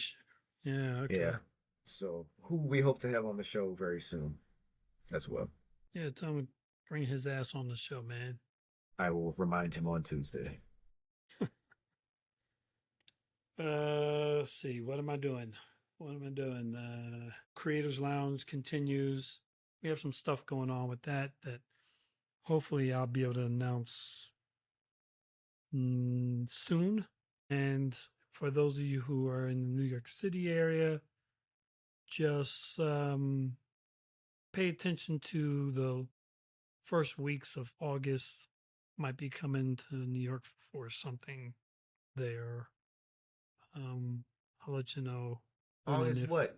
Yeah. Okay. Yeah. So who we hope to have on the show very soon as well. Yeah. Tell him to bring his ass on the show, man. I will remind him on Tuesday. Let's see. What am I doing? Creators Lounge continues. We have some stuff going on with that hopefully I'll be able to announce soon. And for those of you who are in the New York City area, just pay attention to the first weeks of August. Might be coming to New York for something there. I'll let you know. August what?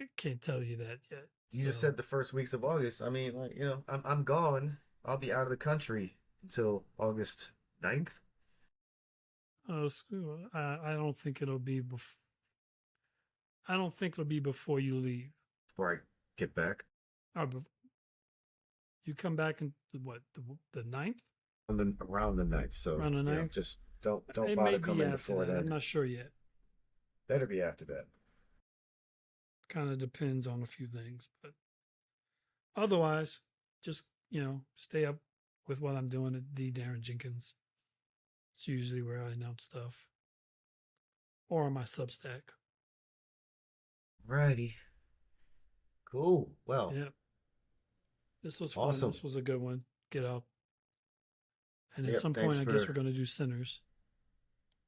I can't tell you that yet. You just said the first weeks of August. I mean, like, I'm gone. I'll be out of the country until August 9th. I don't think it'll be I don't think it'll be before you leave. Before I get back. You come back in what, the 9th? Around the 9th. So around the 9th? Just don't It bother may be coming after before that. that. I'm not sure yet. Better be after that. Kind of depends on a few things, but otherwise, just stay up with what I'm doing at the Darren Jenkins. It's usually where I announce stuff, or on my Substack. Righty. Cool. Well. Yep. This was fun. Awesome. This was a good one. Get out. And at Yep, some point, I guess we're going to do Sinners.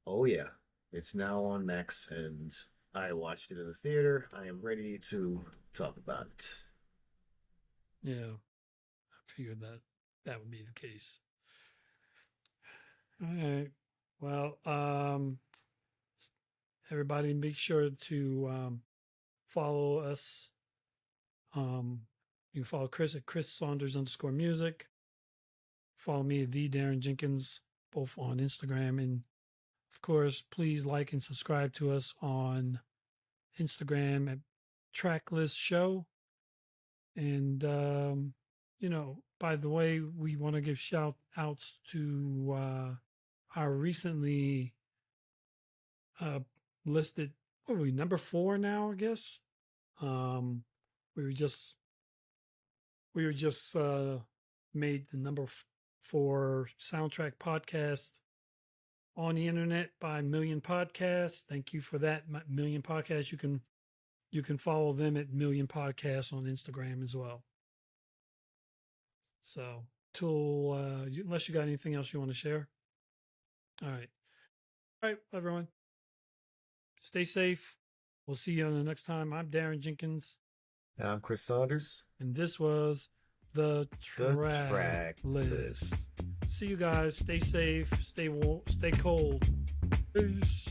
Oh yeah, it's now on Max, and I watched it in the theater. I am ready to talk about it. Yeah, I figured that would be the case. All right. Well, everybody, make sure to follow us. You can follow Chris at Chris Saunders _ music. Follow me at the Darren Jenkins, both on Instagram, and of course, please like and subscribe to us on Instagram at Tracklist Show. And by the way, we want to give shout outs to our recently listed, what are we, number 4 now, I guess. We were just made the number 4 soundtrack podcast on the internet by Million Podcasts. Thank you for that, Million Podcasts. You can follow them at Million Podcasts on Instagram as well. So, till unless you got anything else you want to share. All right, everyone. Stay safe. We'll see you on the next time. I'm Darren Jenkins. I'm Chris Saunders. And this was the Tracklist. See you guys. Stay safe. Stay warm. Stay cold. Peace.